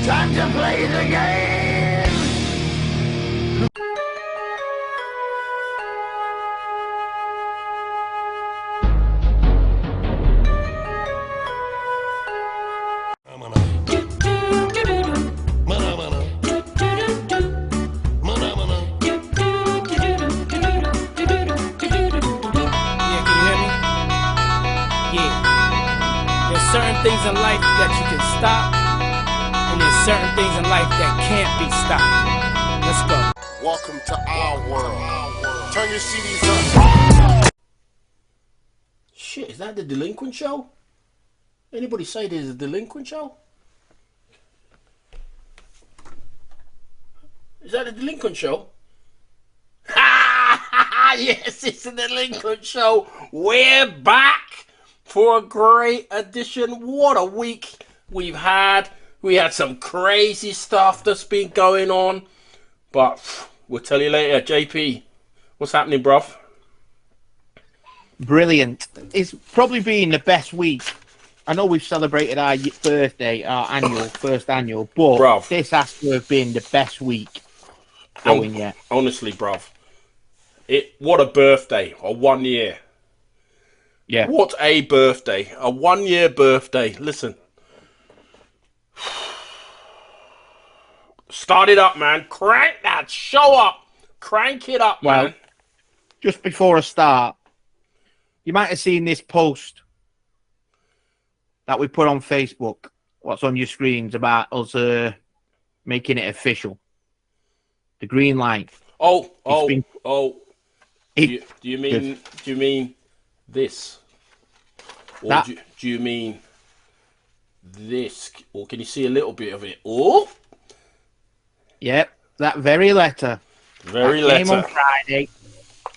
Time to play the game! Certain things in life that you can stop, and there's certain things in life that can't be stopped. Let's go. Welcome to our world. Turn your CDs up. Shit, is that the Delinquent Show? Anybody say there's a Delinquent Show? Is that the Delinquent Show? Yes, it's the Delinquent Show. We're back for a great edition. What a week we've had. We had some crazy stuff that's been going on. But we'll tell you later. JP, what's happening, bruv? Brilliant. It's probably been the best week. I know we've celebrated our birthday, our first annual, but bruv, this has to have been the best week going yet. Honestly, bruv. What a birthday. A 1 year. Yeah. What a birthday. A 1 year birthday. Listen. Start it up, man. Crank that show up. Crank it up, man. Well, just before I start, you might have seen this post that we put on Facebook. What's on your screens about us making it official. The green light. Do you mean this? Or do you mean this? Or can you see a little bit of it? Oh, yep, that very letter. Came on Friday.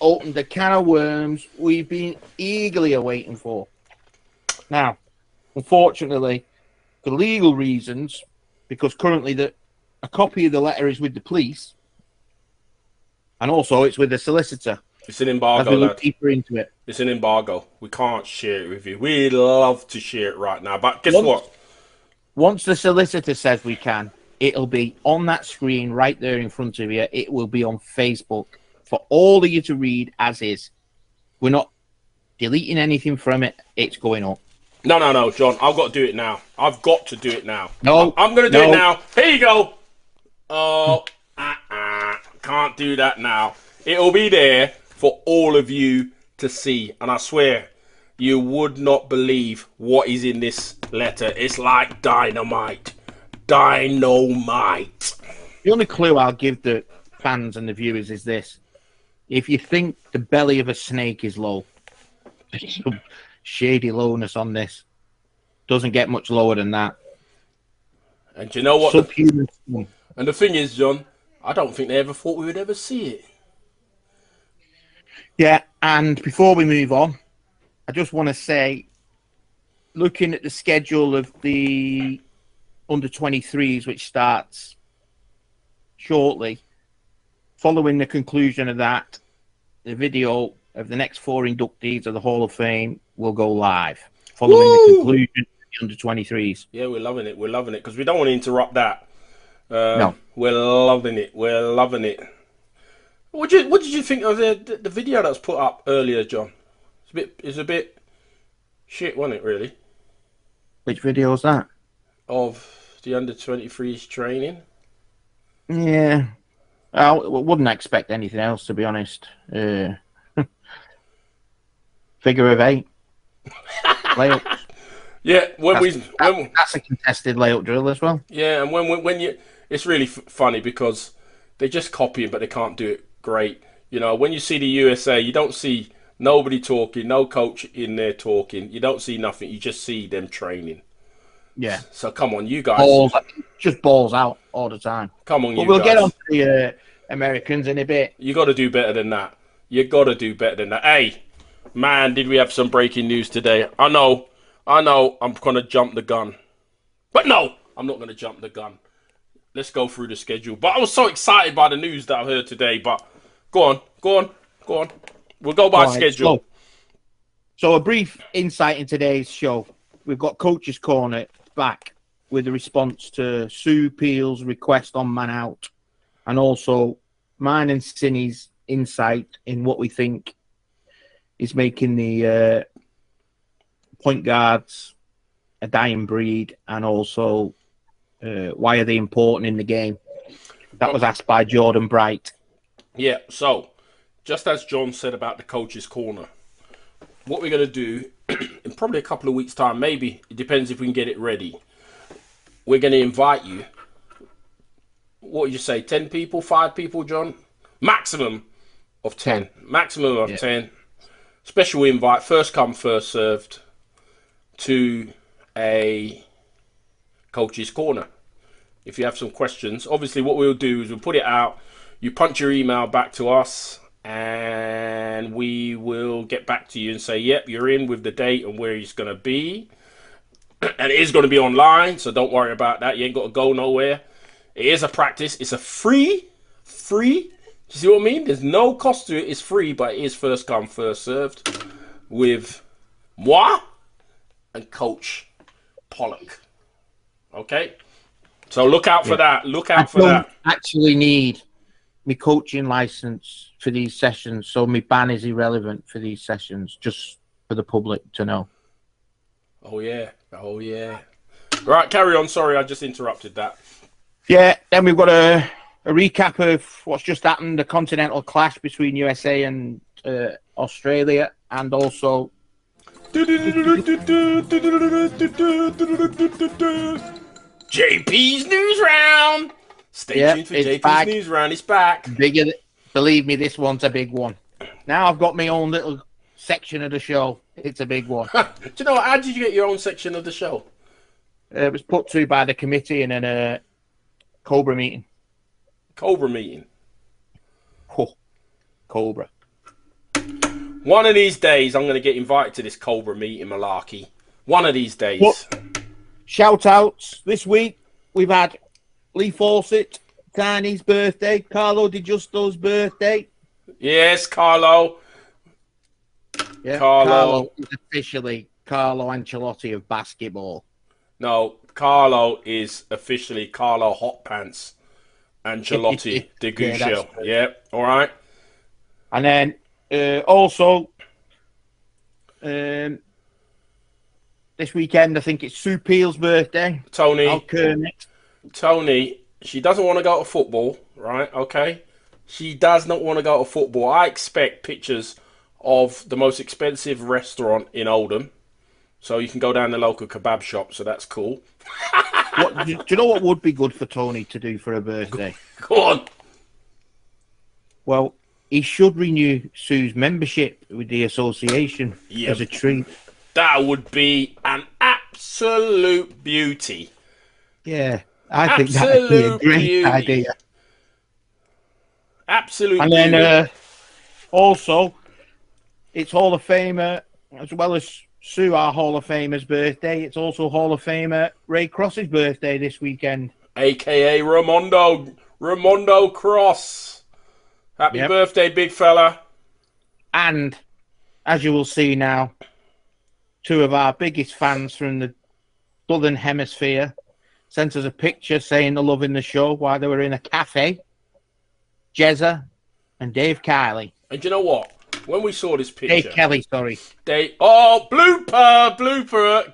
Opened a can of worms we've been eagerly awaiting for. Now, unfortunately, for legal reasons, because currently a copy of the letter is with the police, and also it's with the solicitor. It's an embargo, as we look deeper into it. It's an embargo. We can't share it with you. We'd love to share it right now, but guess what? Once the solicitor says we can, it'll be on that screen right there in front of you. It will be on Facebook for all of you to read as is. We're not deleting anything from it. It's going up. No, John. I've got to do it now. I've got to do it now. No. I'm going to do it now. Here you go. Oh, can't do that now. It'll be there for all of you to see. And I swear, you would not believe what is in this letter. It's like dynamite. Dynamite. The only clue I'll give the fans and the viewers is this. If you think the belly of a snake is low, there's some shady lowness on this. Doesn't get much lower than that. And you know what? Subhuman. And the thing is, John, I don't think they ever thought we would ever see it. Yeah, and before we move on, I just want to say, looking at the schedule of the under-23s, which starts shortly, following the conclusion of that, the video of the next 4 inductees of the Hall of Fame will go live, following the conclusion of the under-23s. Yeah, we're loving it. We're loving it, because we don't want to interrupt that. No. We're loving it. We're loving it. What did you think of the video that was put up earlier, John? It's a bit shit, wasn't it, really? Which video was that? Of the under-23s training. Yeah. I wouldn't expect anything else, to be honest. Figure of 8. Layups. Yeah, that's a contested layup drill as well. Yeah, and when you, it's really funny because they just copy it, but they can't do it great. You know, when you see the USA, you don't see nobody talking, no coach in there talking. You don't see nothing. You just see them training. Yeah. So come on, you guys. Just balls out all the time. Come on, but you we'll guys. Get on to the Americans in a bit. You got to do better than that. You got to do better than that. Hey, man, did we have some breaking news today? I know, I'm going to jump the gun. But no, I'm not going to jump the gun. Let's go through the schedule. But I was so excited by the news that I heard today. But go on. We'll go by schedule. So a brief insight in today's show. We've got Coach's Corner back with a response to Sue Peel's request on Man Out, and also mine and Cinny's insight in what we think is making the point guards a dying breed, and also why are they important in the game. That was asked by Jordan Bright. Yeah, so just as John said about the coach's corner, what we're going to do in probably a couple of weeks' time, maybe, it depends if we can get it ready. We're going to invite you. What would you say, 10 people, 5 people, John? Maximum of 10. Maximum of 10. Special invite, first come, first served, to a coach's corner. If you have some questions, obviously what we'll do is we'll put it out. You punch your email back to us, and we will get back to you and say, yep, you're in with the date and where he's going to be. And it is going to be online, so don't worry about that. You ain't got to go nowhere. It is a practice. It's a free. You see what I mean? There's no cost to it. It's free, but it is first come, first served with moi and Coach Pollock. Okay? So look out for that. Look out for that. I don't actually need my coaching license for these sessions, so my ban is irrelevant for these sessions, just for the public to know. Oh, yeah. Right, carry on. Sorry, I just interrupted that. Yeah, then we've got a recap of what's just happened, the continental clash between USA and Australia, and also JP's News Round. Stay tuned for JP's News Round. It's back. Believe me, this one's a big one. Now I've got my own little section of the show. It's a big one. Do you know what? How did you get your own section of the show? It was put to by the committee in a Cobra meeting. Cobra meeting? Oh, Cobra. One of these days, I'm going to get invited to this Cobra meeting, malarkey. One of these days. Well, shout outs. This week, we've had Lee Fawcett, Tiny's birthday, Carlo Di Giusto's birthday. Yes, Carlo. Yeah, Carlo is officially Carlo Ancelotti of basketball. No, Carlo is officially Carlo Hot Pants Ancelotti de Guccio. Yeah, all right. And then also this weekend, I think it's Sue Peel's birthday. Tony, she doesn't want to go to football, right? Okay. She does not want to go to football. I expect pictures of the most expensive restaurant in Oldham. So you can go down the local kebab shop, so that's cool. Do you know what would be good for Tony to do for her birthday? Go on. Well, he should renew Sue's membership with the association as a treat. That would be an absolute beauty. Yeah, I think that would be a great idea. Absolute beauty. And then also, it's Hall of Famer, as well as Sue, our Hall of Famer's birthday. It's also Hall of Famer Ray Cross's birthday this weekend. A.K.A. Ramondo Cross. Happy birthday, big fella. And, as you will see now, two of our biggest fans from the Southern Hemisphere sent us a picture saying they're loving the show while they were in a cafe. Jezza and Dave Kiley. And you know what? When we saw this picture... Dave Kelly, sorry. Blooper!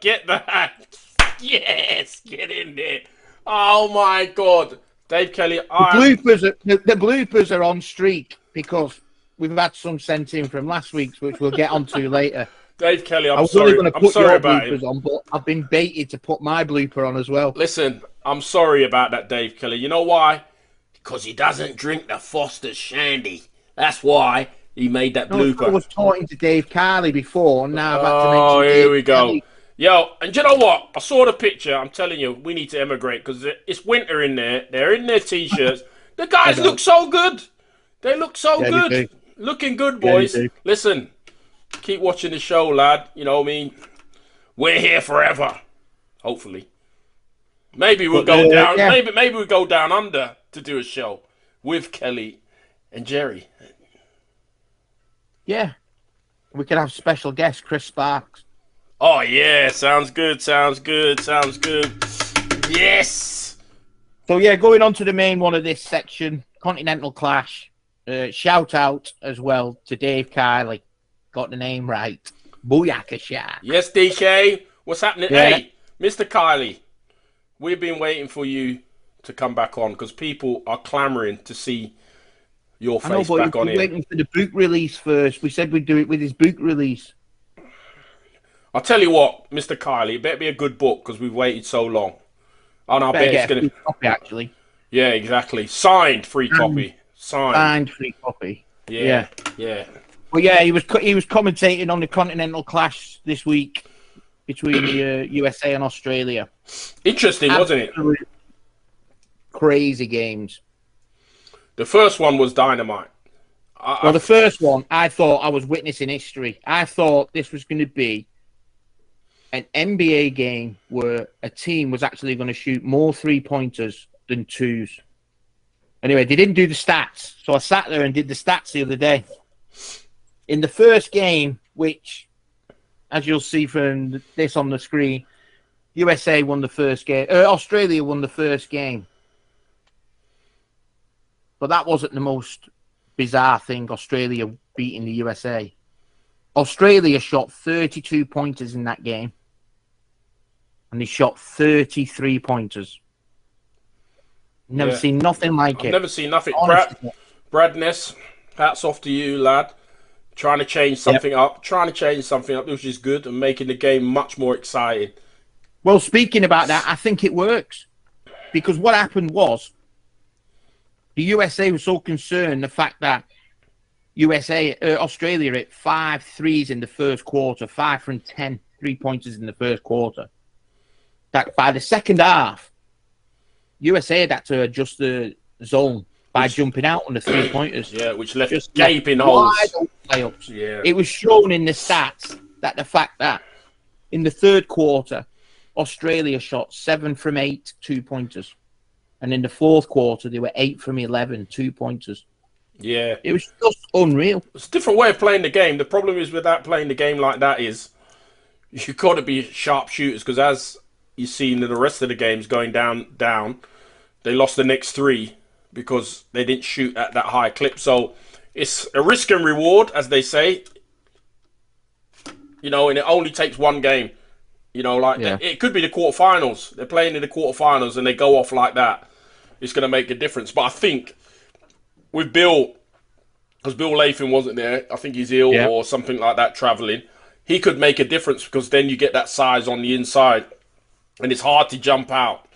Get that! Yes! Get in there! Oh, my God. Dave Kelly... The bloopers are on streak because we've had some sent in from last week's, which we'll get onto later. Dave Kelly, I'm sorry about him. On, but I've been baited to put my blooper on as well. Listen, I'm sorry about that, Dave Kelly. You know why? Because he doesn't drink the Foster's Shandy. That's why he made that blooper. I was talking to Dave Carley before, and now I've had to mention here we go. Kelly. Yo, and you know what? I saw the picture. I'm telling you, we need to emigrate because it's winter in there. They're in their T-shirts. The guys look so good. They look so good. Looking good, boys. Listen, keep watching the show, lad. You know what I mean? We're here forever. Hopefully. Maybe we'll go down. Yeah. Maybe we'll go down under to do a show with Kelly and Jerry. Yeah. We could have special guest Chris Sparks. Oh, yeah. Sounds good. Yes. So yeah, going on to the main one of this section, Continental Clash. Shout out as well to Dave Kiley. Got the name right. Booyakasha. Yes, DK. What's happening? Yeah. Hey, Mr. Kiley, we've been waiting for you to come back on because people are clamoring to see your I know, face but back on we're here. waiting for the book release first. We said we'd do it with his book release. I'll tell you what, Mr. Kiley, it better be a good book because we've waited so long. And I bet it's Get a going free to... copy, actually. Yeah, exactly. Signed free copy. Signed free copy. Yeah. Well, yeah, he was commentating on the Continental Clash this week between the USA and Australia. Interesting, wasn't it? Absolute crazy games. The first one was dynamite. Well, the first one, I thought I was witnessing history. I thought this was going to be an NBA game where a team was actually going to shoot more three-pointers than twos. Anyway, they didn't do the stats, so I sat there and did the stats the other day. In the first game, which, as you'll see from this on the screen, USA won the first game. Australia won the first game. But that wasn't the most bizarre thing, Australia beating the USA. Australia shot 32 pointers in that game. And they shot 33 pointers. Never seen nothing like it. I've never seen nothing. Honestly. Brad Ness, hats off to you, lad. Trying to change something up. Which is good, and making the game much more exciting. Well, speaking about that, I think it works. Because what happened was, the USA was so concerned the fact that Australia hit 5 threes in the first quarter, 5 from 10 3-pointers in the first quarter, that by the second half, USA had to adjust the zone by jumping out on the 3-pointers. Yeah, which left Just gaping holes. wide open layups. Yeah. It was shown in the stats that the fact that in the third quarter, Australia shot 7 from 8 2-pointers. And in the fourth quarter, they were 8 from 11 2-pointers. Yeah. It was just unreal. It's a different way of playing the game. The problem is with that playing the game like that is you've got to be sharp shooters because as you've seen in the rest of the games going down, they lost the next 3 because they didn't shoot at that high clip. So it's a risk and reward, as they say. You know, and it only takes one game. You know, like it could be the quarterfinals. They're playing in the quarterfinals and they go off like that. It's going to make a difference. But I think with Bill, because Bill Latham wasn't there, I think he's ill or something like that, travelling. He could make a difference because then you get that size on the inside and it's hard to jump out.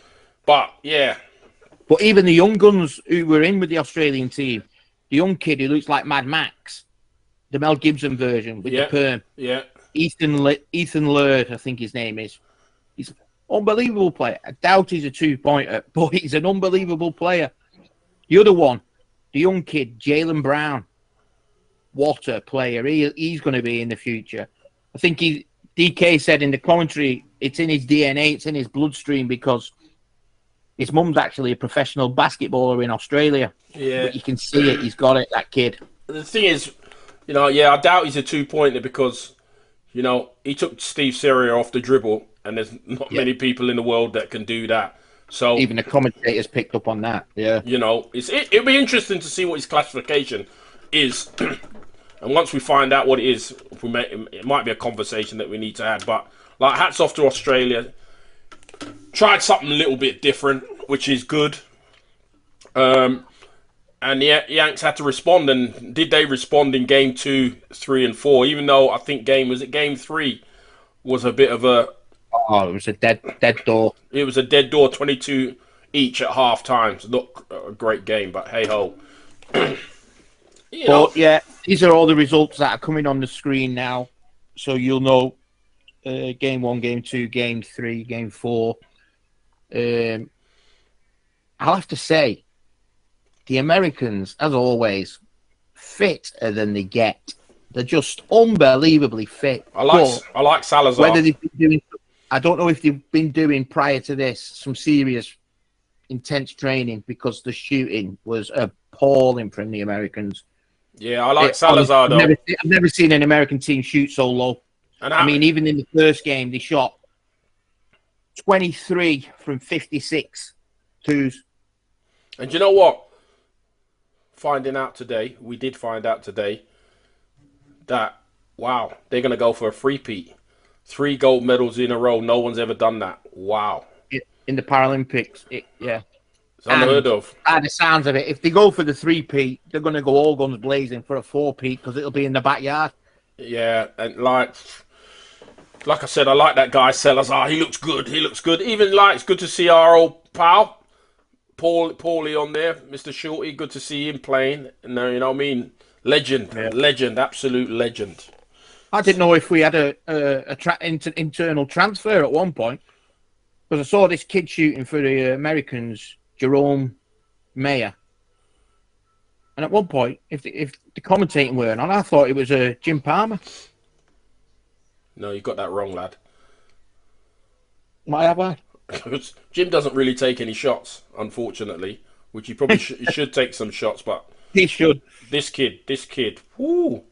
But, yeah. But even the young guns who were in with the Australian team, the young kid who looks like Mad Max, the Mel Gibson version with the perm. Yeah. Ethan Laird, I think his name is. He's an unbelievable player. I doubt he's a 2-pointer, but he's an unbelievable player. The other one, the young kid, Jaylen Brown. What a player. He's going to be in the future. I think DK said in the commentary, it's in his DNA, it's in his bloodstream because his mum's actually a professional basketballer in Australia. Yeah. But you can see it. He's got it, that kid. The thing is, you know, I doubt he's a 2-pointer because, you know, he took Steve Serrier off the dribble and there's not many people in the world that can do that. So even the commentators picked up on that. Yeah. You know, it'll be interesting to see what his classification is. And once we find out what it is, it might be a conversation that we need to have. But, like, hats off to Australia. Tried something a little bit different, which is good. And the Yanks had to respond. And did they respond in game 2, 3, and 4? Even though I think game 3 was a bit of a... Oh, it was a dead door. It was a dead door, 22 each at half time. It's not a great game, but hey-ho. But, yeah, these are all the results that are coming on the screen now. So you'll know game 1, game 2, game 3, game 4. I'll have to say, the Americans, as always, fitter than they get. They're just unbelievably fit. I like Salazar. Whether they've been doing, I don't know if they've been doing prior to this some serious, intense training because the shooting was appalling from the Americans. Yeah, I like Salazar though. I've never seen an American team shoot so low. And I mean, even in the first game, they shot 23 from 56 twos. And you know what? We did find out today that, wow, they're going to go for a three-peat. 3 gold medals in a row. No one's ever done that. Wow. In the Paralympics, yeah. It's unheard of. By the sounds of it, if they go for the 3-peat, they're going to go all guns blazing for a 4-peat because it'll be in the backyard. Yeah, and like I said, I like that guy Sellers. He looks good. Even it's good to see our old pal Paulie on there, Mr. Shorty. Good to see him playing. And you know what I mean? Legend, absolute legend. I didn't know if we had a internal transfer at one point, because I saw this kid shooting for the Americans, Jerome Mayer. And at one point, if the commentating weren't on, I thought it was Jim Palmer. No, you got that wrong, lad. Why have I? Jim doesn't really take any shots, unfortunately, which he probably should take some shots, but he should. This kid, whoo,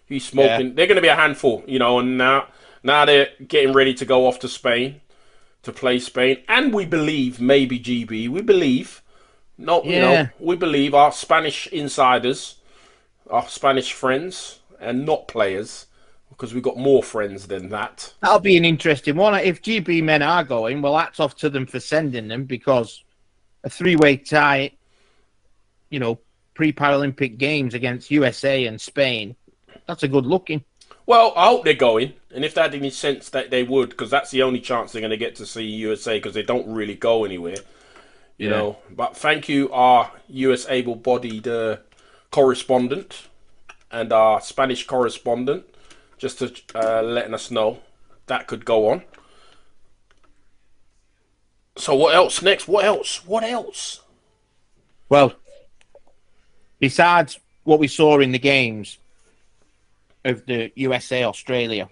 he's smoking. Yeah. They're going to be a handful, you know, and now they're getting ready to go off to Spain, to play Spain, and we believe, maybe GB, we believe our Spanish insiders, our Spanish friends, and not players, because we've got more friends than that. That'll be an interesting one. If GB men are going, well, hats off to them for sending them, because a 3-way tie, you know, pre-Paralympic games against USA and Spain, that's a good looking. Well, I hope they're going, and if that had any sense that they would, because that's the only chance they're going to get to see USA, because they don't really go anywhere, you know. But thank you, our US able-bodied correspondent and our Spanish correspondent, just to letting us know that could go on. So what else next? What else? Well, besides what we saw in the games of the USA-Australia,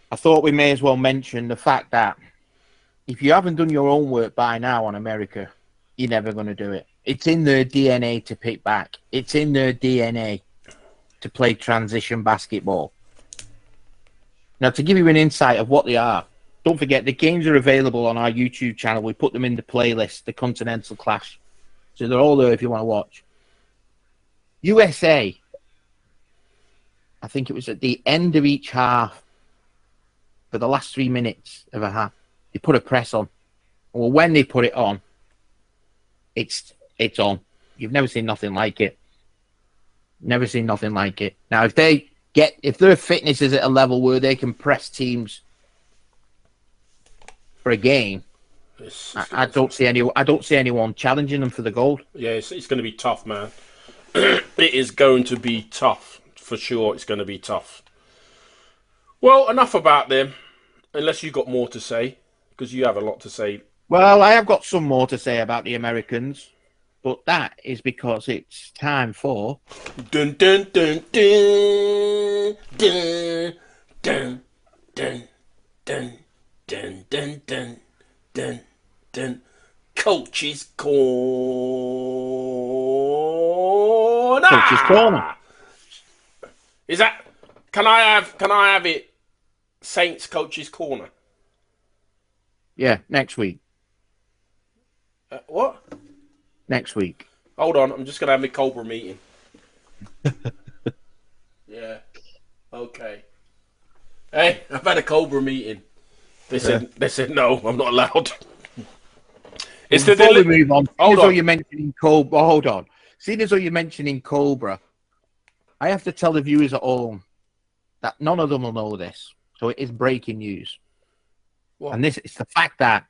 I thought we may as well mention the fact that if you haven't done your own work by now on America, you're never going to do it. It's in their DNA to pick back. It's in their DNA to play transition basketball. Now, to give you an insight of what they are, don't forget, the games are available on our YouTube channel. We put them in the playlist, the Continental Clash. So they're all there if you want to watch. USA, I think it was at the end of each half, for the last 3 minutes of a half, they put a press on. Well, when they put it on, it's on. You've never seen nothing like it. Never seen nothing like it. Now, if their fitness is at a level where they can press teams for a game, I don't see anyone challenging them for the gold. Yeah, it's going to be tough, man. It is going to be tough for sure. It's going to be tough. Well, enough about them. Unless you've got more to say, because you have a lot to say. Well, I have got some more to say about the Americans, but that is because it's time for dun dun dun dun dun dun dun dun dun dun dun dun dun Coach's Corner. Coach's Corner. Is that? Can I have it? Saints Coach's Corner. Yeah, next week. What? Next week. Hold on, I'm just gonna have my Cobra meeting. Yeah. Okay. Hey, I've had a Cobra meeting. They said no, I'm not allowed. Before we move on, hold on. You're mentioning Cobra. Hold on. Seeing as though you're mentioning Cobra, I have to tell the viewers at home that none of them will know this. So it is breaking news. What? And it's the fact that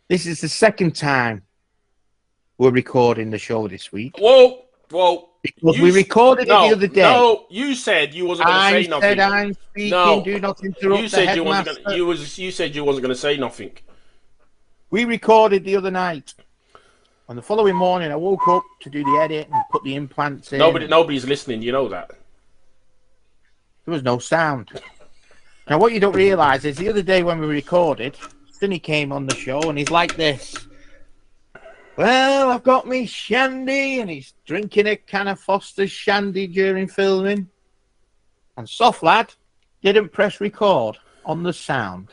this is the second time we're recording the show this week. Whoa. Because we recorded it the other day. No, you said you wasn't going to say nothing. I said I'm speaking. No, do not interrupt you said the you headmaster. You said you wasn't going to say nothing. We recorded the other night. On the following morning, I woke up to do the edit and put the implants in. Nobody's listening. You know that. There was no sound. Now, what you don't realise is the other day when we recorded, Stinny came on the show and he's like this. Well, I've got me shandy, and he's drinking a can of Foster's shandy during filming. And Soft Lad didn't press record on the sound.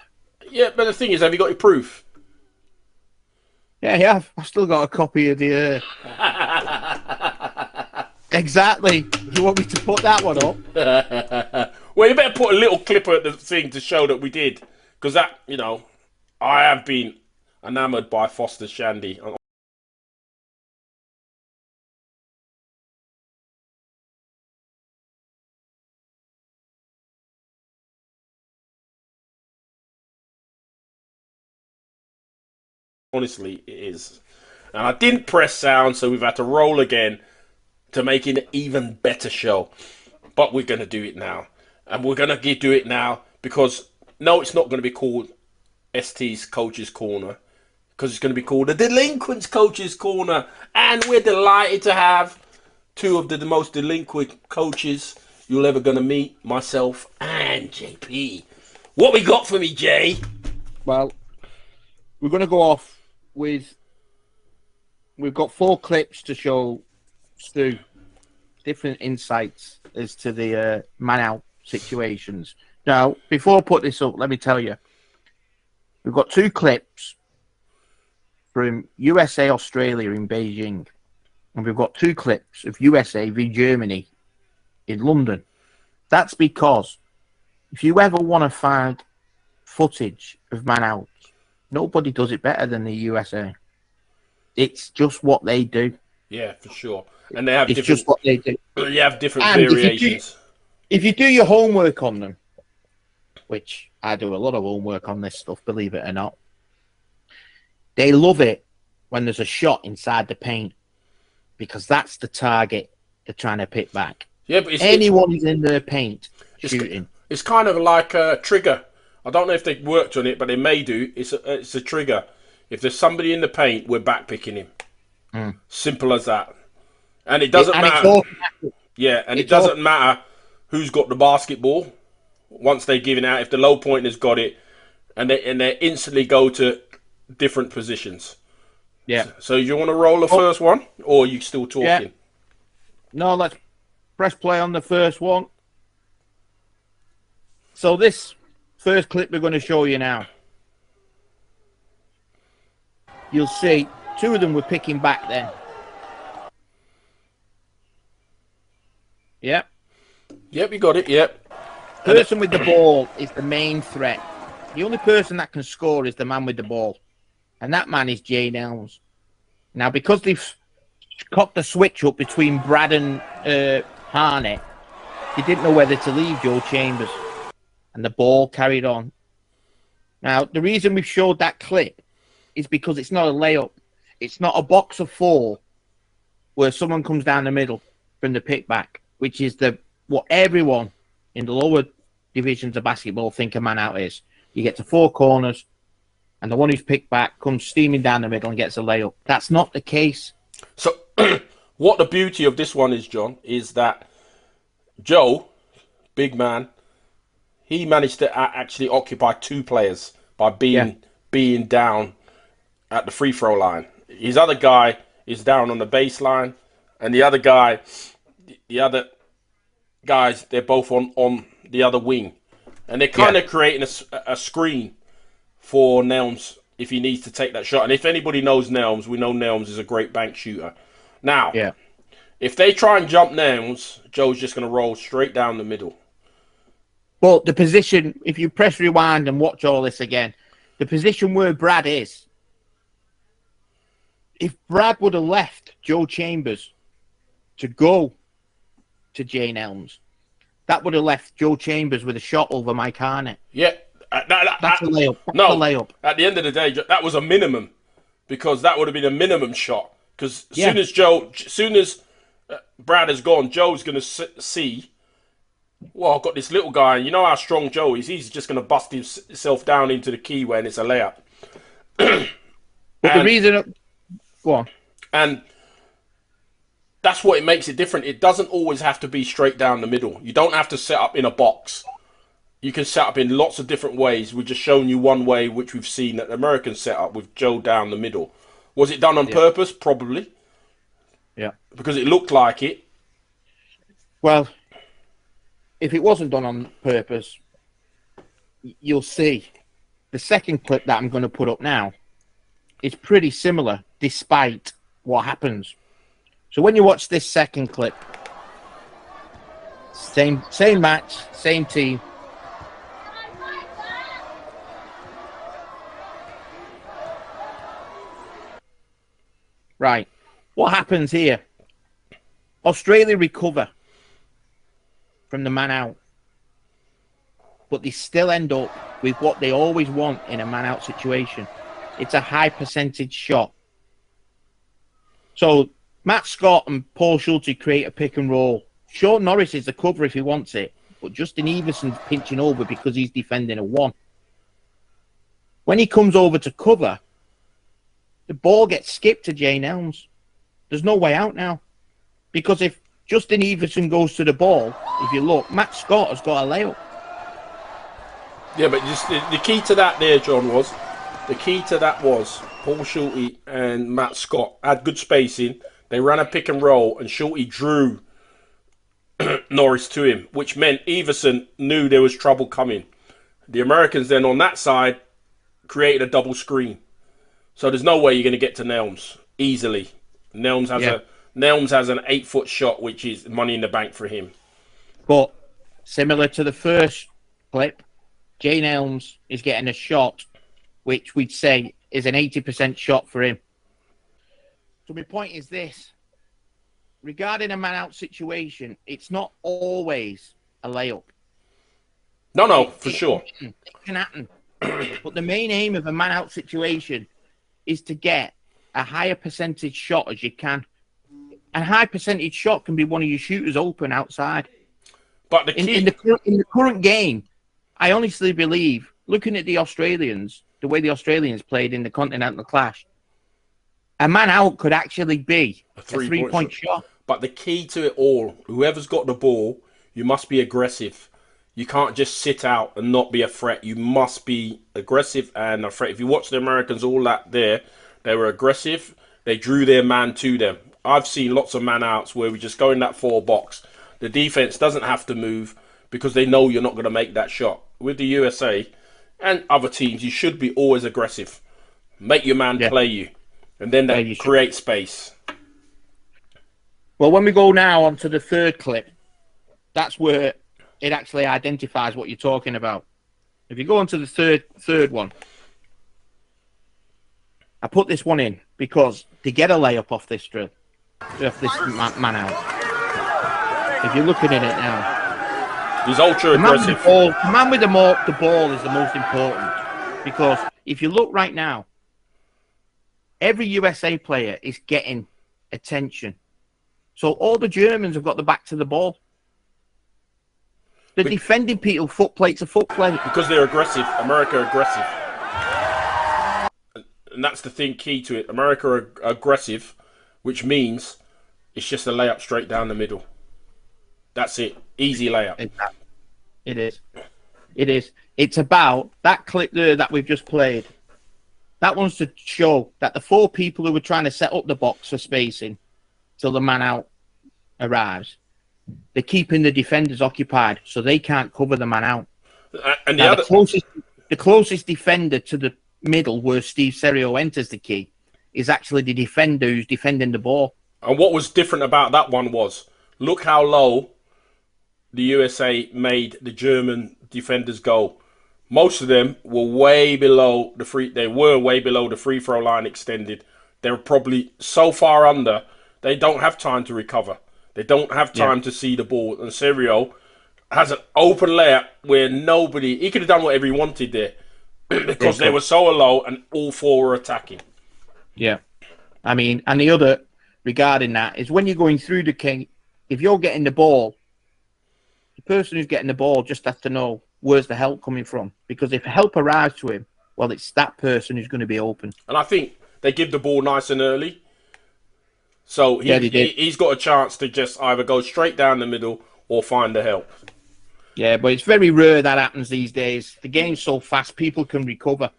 Yeah, but the thing is, have you got your proof? Yeah. I've still got a copy of the. Exactly. You want me to put that one up? Well, you better put a little clip at the thing to show that we did, because that, I have been enamoured by Foster Shandy. Honestly, it is. And I didn't press sound, so we've had to roll again to make it an even better show. But we're going to do it now. And we're going to do it now because, no, it's not going to be called ST's Coach's Corner, because it's going to be called the Delinquents Coach's Corner. And we're delighted to have two of the most delinquent coaches you're ever going to meet, myself and JP. What we got for me, Jay? Well, we're going to go off with. We've got 4 clips to show Stu different insights as to the man out situations. Now, before I put this up, let me tell you, we've got 2 clips from USA Australia in Beijing, and we've got 2 clips of USA v Germany in London. That's because if you ever want to find footage of man outs, nobody does it better than the USA. It's just what they do. Yeah, for sure. And they have It's different. just what they do. You have different And variations. if you do your homework on them, which I do a lot of homework on this stuff, believe it or not, they love it when there's a shot inside the paint, because that's the target they're trying to pick back. Yeah, but anyone who's in their paint shooting. It's kind of like a trigger. I don't know if they've worked on it, but they may do. It's a trigger. If there's somebody in the paint, we're backpicking him. Simple as that. And it doesn't matter. It doesn't matter who's got the basketball once they're giving out. If the low pointer's got it, and they instantly go to different positions. Yeah. So you want to roll the first one, or are you still talking? Yeah. No, let's press play on the first one. So this first clip we're going to show you now, you'll see 2 of them were picking back then. Yep. Yep, you got it, yep. Person with the ball is the main threat. The only person that can score is the man with the ball. And that man is Jay Nelms. Now, because they've cocked the switch up between Brad and Harnett, they didn't know whether to leave Joe Chambers. And the ball carried on. Now, the reason we've showed that clip is because it's not a layup. It's not a box of 4 where someone comes down the middle from the pick back, which is what everyone in the lower divisions of basketball think a man out is. You get to 4 corners, and the one who's picked back comes steaming down the middle and gets a layup. That's not the case. So, what the beauty of this one is, John, is that Joe, big man, he managed to actually occupy 2 players by being down at the free throw line. His other guy is down on the baseline, and the other guys, they're both on the other wing, and they're kind of creating a screen for Nelms if he needs to take that shot. And if anybody knows Nelms, we know Nelms is a great bank shooter. Now, if they try and jump Nelms, Joe's just going to roll straight down the middle. Well, the position, if you press rewind and watch all this again, the position where Brad is, if Brad would have left Joe Chambers to go to Jay Nelms, that would have left Joe Chambers with a shot over Mike Harnett. Yeah. That's a layup. That's no, a layup. At the end of the day, that was a minimum, because that would have been a minimum shot. Because soon as Brad has gone, Joe's going to see, well, I've got this little guy, and you know how strong Joe is. He's just going to bust himself down into the key when it's a layup. But the reason... Go on. And that's what it makes it different. It doesn't always have to be straight down the middle. You don't have to set up in a box. You can set up in lots of different ways. We've just shown you one way, which we've seen that the Americans set up with Joe down the middle. Was it done on purpose? Probably. Yeah. Because it looked like it. Well, if it wasn't done on purpose, you'll see the second clip that I'm going to put up now is pretty similar, despite what happens. So when you watch this second clip, same match, same team. Right. What happens here? Australia recover from the man out, but they still end up with what they always want in a man out situation. It's a high percentage shot. So Matt Scott and Paul Schulte create a pick and roll. Sean Norris is the cover if he wants it, but Justin Everson's pinching over because he's defending a one. When he comes over to cover, the ball gets skipped to Jane Elms. There's no way out now. Because if Justin Everson goes to the ball, if you look, Matt Scott has got a layup. Yeah, but just the key to that there, John, was Paul Schulte and Matt Scott had good spacing. They ran a pick and roll, and Schulte drew Norris to him, which meant Everson knew there was trouble coming. The Americans then on that side created a double screen. So there's no way you're going to get to Nelms easily. Nelms has an 8-foot shot, which is money in the bank for him. But similar to the first clip, Jane Elms is getting a shot, which we'd say is an 80% shot for him. So my point is this. Regarding a man-out situation, it's not always a layup. No, for sure. It can happen. But the main aim of a man-out situation is to get a higher percentage shot as you can. And high percentage shot can be one of your shooters open outside. But the key... in the current game, I honestly believe, looking at the Australians, the way the Australians played in the Continental Clash, a man out could actually be a three-point shot. But the key to it all, whoever's got the ball, you must be aggressive. You can't just sit out and not be a threat. You must be aggressive and a threat. If you watch the Americans, all that there, they were aggressive. They drew their man to them. I've seen lots of man outs where we just go in that 4 box. The defense doesn't have to move because they know you're not going to make that shot. With the USA and other teams, you should be always aggressive. Make your man play you. And then they create space. Well, when we go now onto the third clip, that's where it actually identifies what you're talking about. If you go on to the third one, I put this one in because to get a layup off this drill, off this man out. If you're looking at it now, he's ultra aggressive. The man with the ball is the most important because if you look right now, every USA player is getting attention. So all the Germans have got the back to the ball. They're defending people foot plate to foot plate. Because they're aggressive. America are aggressive. And that's the thing key to it. America are aggressive, which means it's just a layup straight down the middle. That's it. Easy layup. It is. It is. It's about that clip there that we've just played. That one's to show that the 4 people who were trying to set up the box for spacing till the man out arrives, they're keeping the defenders occupied so they can't cover the man out. And the closest defender to the middle where Steve Serio enters the key is actually the defender who's defending the ball. And what was different about that one was, look how low the USA made the German defenders go. Most of them were way below the free throw line extended. They were probably so far under, they don't have time to recover. They don't have time to see the ball. And Serio has an open layup where he could have done whatever he wanted there because they were so low and all 4 were attacking. Yeah. I mean, and the other regarding that is when you're going through the key, if you're getting the ball, the person who's getting the ball just has to know where's the help coming from. Because if help arrives to him, well, it's that person who's going to be open. And I think they give the ball nice and early. So he's got a chance to just either go straight down the middle or find the help. Yeah, but it's very rare that happens these days. The game's so fast, people can recover.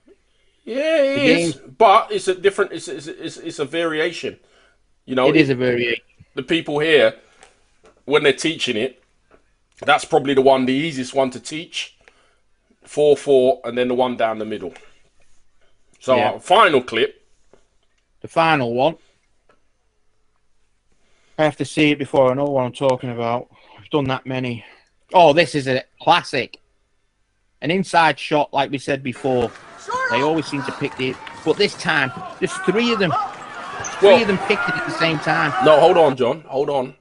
Yeah, it is. But it's a different. It's a variation. You know, it is a variation. The people here, when they're teaching it, that's probably the easiest one to teach. 4-4, and then the one down the middle. So Yeah. our final clip. The final one. I have to see it before I know what I'm talking about. I've done that many. Oh, this is a classic. An inside shot, like we said before. They always seem to pick the... But this time, there's three of them. Three of them picked it at the same time. No, hold on, John. Hold on.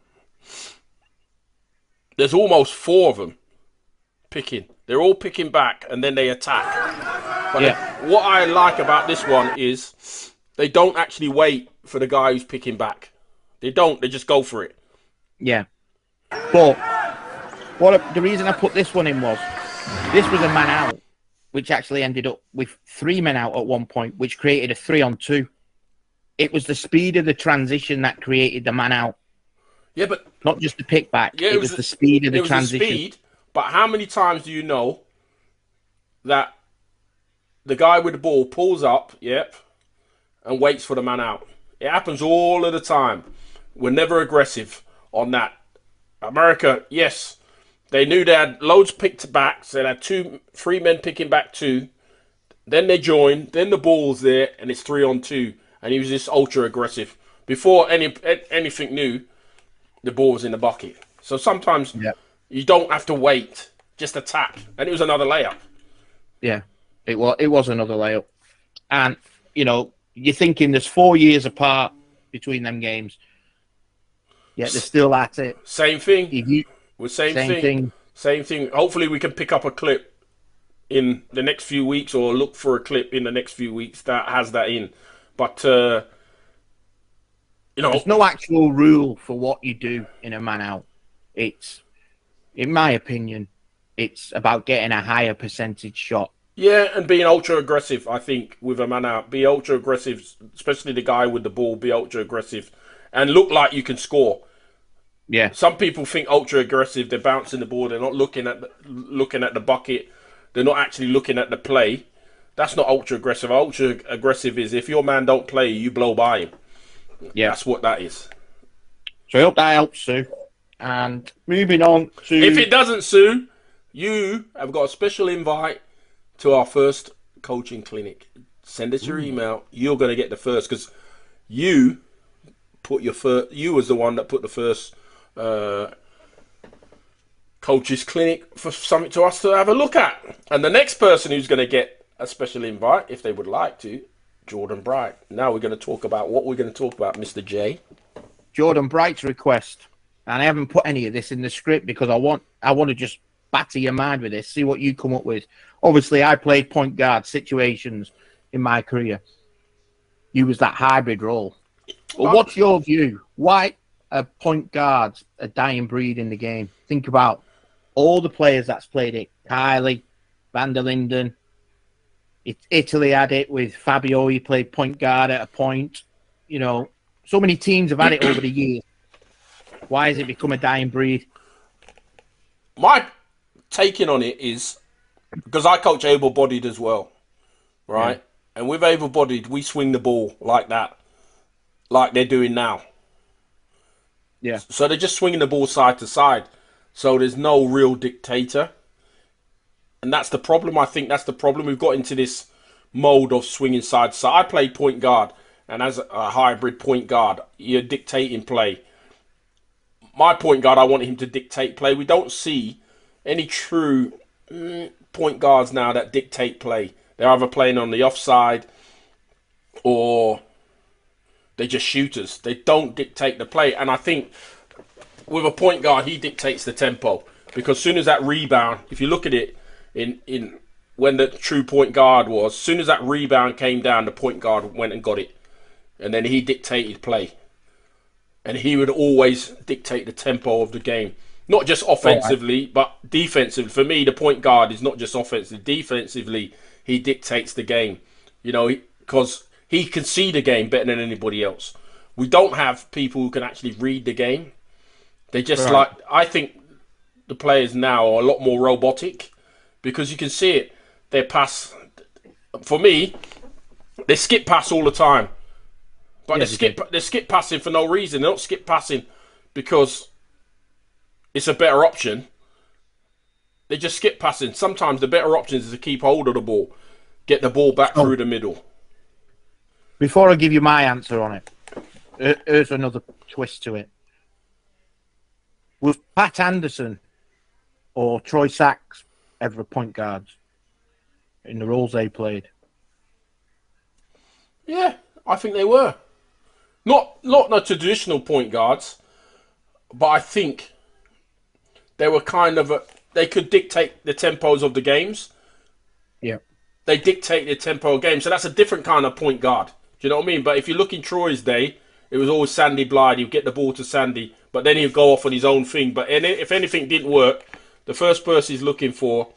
There's almost 4 of them picking. They're all picking back, and then they attack. But what I like about this one is they don't actually wait for the guy who's picking back. They don't. They just go for it. Yeah. But the reason I put this one in was this was a man out, which actually ended up with 3 men out at one point, which created a 3-on-2. It was the speed of the transition that created the man out. Yeah, but not just the pick back. Yeah, it was the speed of the transition. The speed, but how many times do you know that the guy with the ball pulls up, and waits for the man out? It happens all of the time. We're never aggressive on that. America, yes, they knew they had loads picked back, so they had 3 men picking back 2. Then they joined, then the ball's there, and it's 3-on-2. And he was just ultra aggressive. Before anything new, the ball was in the bucket. So sometimes you don't have to wait, just attack. And it was another layup. Yeah, it was another layup. And, you're thinking there's 4 years apart between them games. Yeah, they're still at it. Same thing. Same thing. Hopefully we can pick up a clip in the next few weeks, or look for a clip in the next few weeks that has that in. But, there's no actual rule for what you do in a man out. It's, in my opinion, it's about getting a higher percentage shot. Yeah, and being ultra aggressive, I think, with a man out. Be ultra aggressive, especially the guy with the ball, be ultra aggressive. And look like you can score. Yeah. Some people think ultra aggressive, they're bouncing the ball, they're not looking at the bucket, they're not actually looking at the play. That's not ultra aggressive. Ultra aggressive is if your man don't play, you blow by him. Yeah. That's what that is. So I hope that helps, Sue. And moving on to... If it doesn't, Sue, you have got a special invite to our first coaching clinic. Send us your email. You're going to get the first, because you was the one that put the first coaches clinic for something to us to have a look at. And the next person who's going to get a special invite, if they would like to, Jordan Bright. Now we're going to talk about what we're going to talk about, Mr. J. Jordan Bright's request. And I haven't put any of this in the script because I want to just batter your mind with this, see what you come up with. Obviously, I played point guard situations in my career. You was that hybrid role. Well, what's your view? Why are point guards a dying breed in the game? Think about all the players that's played it. Kylie, Van der Linden. Italy had it with Fabio. He played point guard at a point. So many teams have had it over the years. Why has it become a dying breed? My taking on it is, because I coach able-bodied as well, right? Yeah. And with able-bodied, we swing the ball like that, like they're doing now. Yeah. So they're just swinging the ball side to side. So there's no real dictator. And that's the problem. I think that's the problem. We've got into this mode of swinging side to side. I play point guard, and as a hybrid point guard, you're dictating play. My point guard, I want him to dictate play. We don't see any true point guards now that dictate play. They're either playing on the offside or they're just shooters. They don't dictate the play. And I think with a point guard, he dictates the tempo. Because as soon as that rebound, if you look at it, in when the true point guard was, as soon as that rebound came down, the point guard went and got it. And then he dictated play. And he would always dictate the tempo of the game. Not just offensively, but defensively. For me, the point guard is not just offensive. Defensively, he dictates the game. Because he can see the game better than anybody else. We don't have people who can actually read the game. They just I think the players now are a lot more robotic. Because you can see it. They pass. For me, they skip pass all the time. But they skip passing for no reason. They don't skip passing because it's a better option. They just skip passing. Sometimes the better option is to keep hold of the ball, get the ball back through the middle. Before I give you my answer on it, here's another twist to it. Was Pat Anderson or Troy Sachs ever point guards in the roles they played? Yeah, I think they were. Not the traditional point guards, but I think they were kind of they could dictate the tempos of the games. Yeah. They dictate the tempo of games, so that's a different kind of point guard. Do you know what I mean? But if you look in Troy's day, it was always Sandy Blythe. He'd get the ball to Sandy, but then he'd go off on his own thing. But if anything didn't work, the first person he's looking for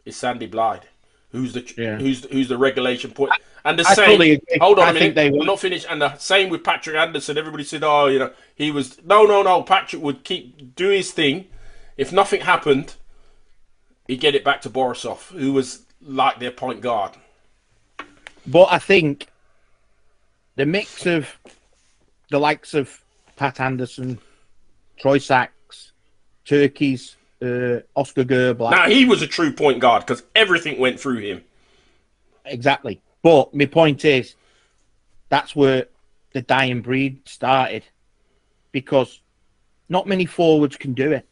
is Sandy Blythe, who's the regulation point. And the same. Totally agree. Hold on I a minute. think I'm not finished. And the same with Patrick Anderson. Everybody said, "Oh, you know, he was no." Patrick would do his thing. If nothing happened, he'd get it back to Borisov, who was like their point guard. But I think the mix of the likes of Pat Anderson, Troy Sachs, Turkey's Oscar Gerblach. Now, he was a true point guard because everything went through him. Exactly. But my point is, that's where the dying breed started. Because not many forwards can do it.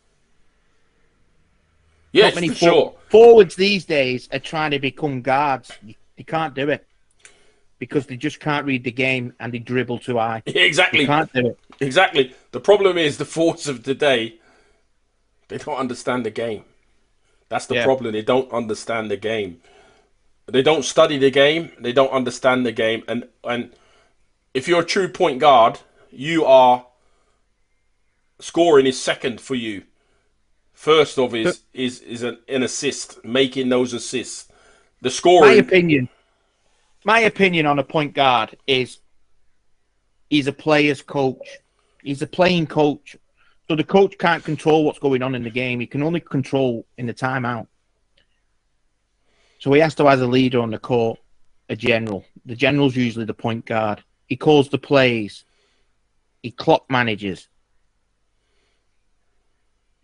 Yes, not many for sure. Forwards these days are trying to become guards. They can't do it. Because they just can't read the game and they dribble too high. Exactly. They can't do it. Exactly. The problem is the forwards of today, they don't understand the game. That's the problem. They don't understand the game. They don't study the game. They don't understand the game. And if you're a true point guard, you are scoring is second for you. First of is an assist, making those assists. The scoring. My opinion on a point guard is he's a player's coach. He's a playing coach. So the coach can't control what's going on in the game. He can only control in the timeout. So he has to, as a leader on the court, a general. The general's usually the point guard. He calls the plays. He clock manages.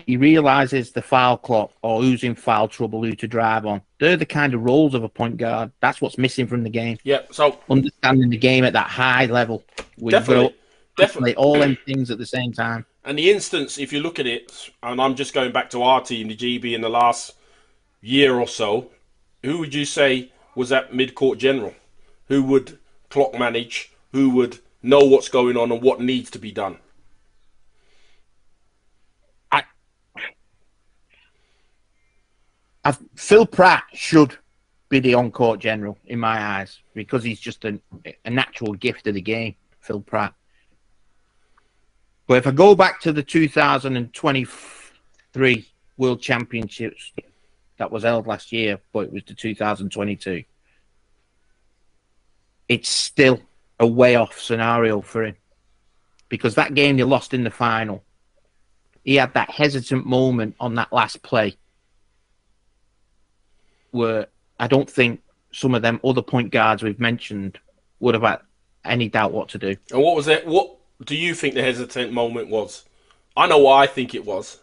He realizes the foul clock or who's in foul trouble, who to drive on. They're the kind of roles of a point guard. That's what's missing from the game. Yeah, so understanding the game at that high level. Definitely all them things at the same time. And the instance, if you look at it, and I'm just going back to our team, the GB, in the last year or so, who would you say was that mid-court general? Who would clock manage? Who would know what's going on and what needs to be done? Phil Pratt should be the on-court general in my eyes because he's just a natural gift of the game, Phil Pratt. But if I go back to the 2023 World Championships that was held last year, but it was the 2022, it's still a way off scenario for him because that game they lost in the final, he had that hesitant moment on that last play where I don't think some of them other point guards we've mentioned would have had any doubt what to do. And what was it? What do you think the hesitant moment was? I know what I think it was.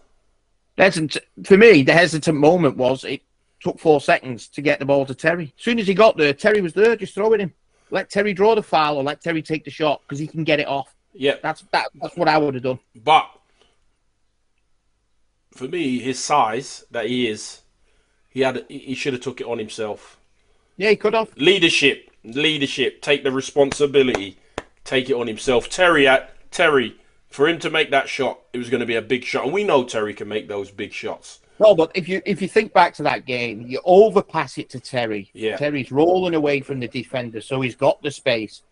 For me, the hesitant moment was it took 4 seconds to get the ball to Terry. As soon as he got there, Terry was there, just throw it him. Let Terry draw the foul or let Terry take the shot because he can get it off. Yeah. That's what I would have done. But for me, his size that he is, he should have took it on himself. Yeah, he could have. Leadership, take the responsibility, take it on himself. Terry, for him to make that shot, it was going to be a big shot, and we know Terry can make those big shots. No, but if you think back to that game, you overpass it to Terry. Yeah. Terry's rolling away from the defender, so he's got the space.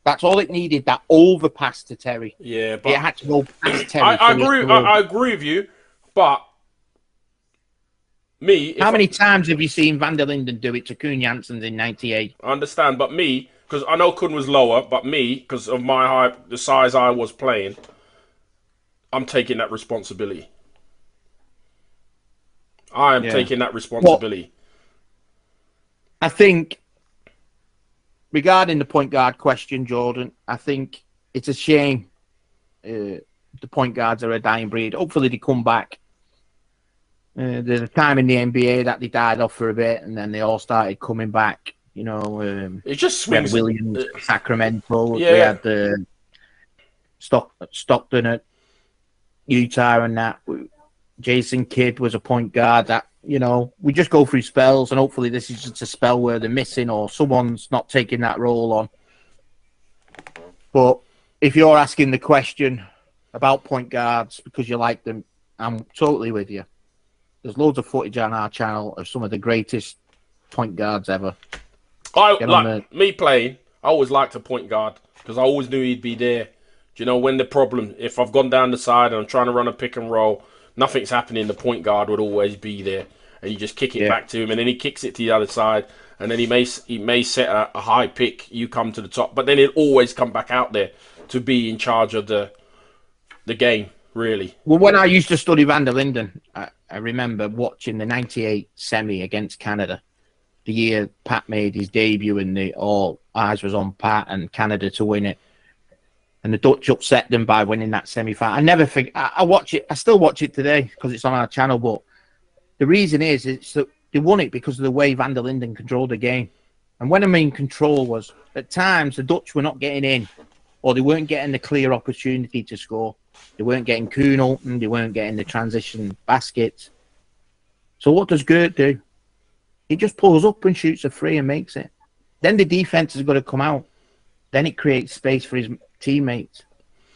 That's all it needed, that overpass to Terry. Yeah, but it had to go past Terry. I agree with you, but how many times have you seen Van der Linden do it to Koen Janssens in '98? I understand, but me, because I know Koen was lower, but me, because of my height, the size I was playing, I'm taking that responsibility. I am taking that responsibility. Well, I think, regarding the point guard question, Jordan, I think it's a shame the point guards are a dying breed. Hopefully they come back. There's a time in the NBA that they died off for a bit, and then they all started coming back. You know, It just we had swings. Williams at Sacramento. We Yeah. had Stockton at Utah, and that. Jason Kidd was a point guard. That, you know, we just go through spells, and hopefully this is just a spell where they're missing or someone's not taking that role on. But if you're asking the question about point guards because you like them, I'm totally with you. There's loads of footage on our channel of some of the greatest point guards ever. Me playing. I always liked a point guard because I always knew he'd be there. Do you know when the problem? If I've gone down the side and I'm trying to run a pick and roll, nothing's happening. The point guard would always be there, and you just kick it back to him, and then he kicks it to the other side, and then he may set a high pick. You come to the top, but then he'll always come back out there to be in charge of the game. Really. Well, when I used to study Van der Linden, I remember watching the '98 semi against Canada, the year Pat made his debut, and all eyes was on Pat and Canada to win it. And the Dutch upset them by winning that semi-final. I never think I watch it. I still watch it today because it's on our channel. But the reason is it's that they won it because of the way Van der Linden controlled the game. And when I mean control was, at times the Dutch were not getting in, or they weren't getting the clear opportunity to score. They weren't getting Kuhn and they weren't getting the transition baskets. So what does Gert do? He just pulls up and shoots a free and makes it. Then the defense has got to come out. Then it creates space for his teammates.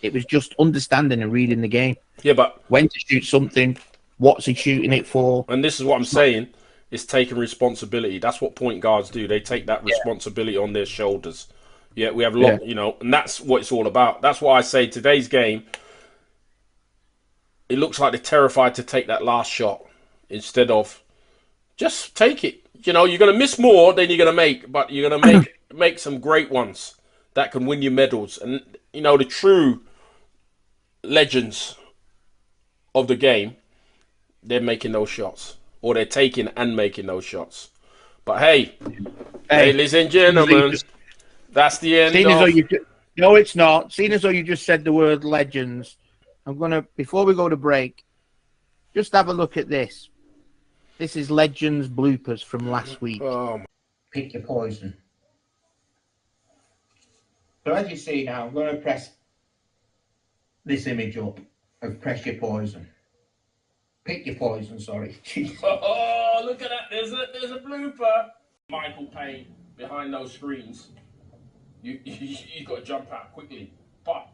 It was just understanding and reading the game. Yeah, but when to shoot something, what's he shooting it for? And this is what I'm saying, is taking responsibility. That's what point guards do. They take that responsibility on their shoulders. Yeah, we have you know, and that's what it's all about. That's why I say today's game, it looks like they're terrified to take that last shot instead of just take it. You know, you're going to miss more than you're going to make, but you're going to make some great ones that can win you medals. And, you know, the true legends of the game, they're making those shots. Or they're taking and making those shots. But hey, ladies and gentlemen, that's the end no, it's not. Seeing as though you just said the word legends, I'm going to, before we go to break, just have a look at this. This is Legends bloopers from last week. Pick your poison. So as you see now, I'm going to press this image up of press your poison. Pick your poison, sorry. Oh, look at that. There's a blooper. Michael Payne behind those screens. You've got to jump out quickly. But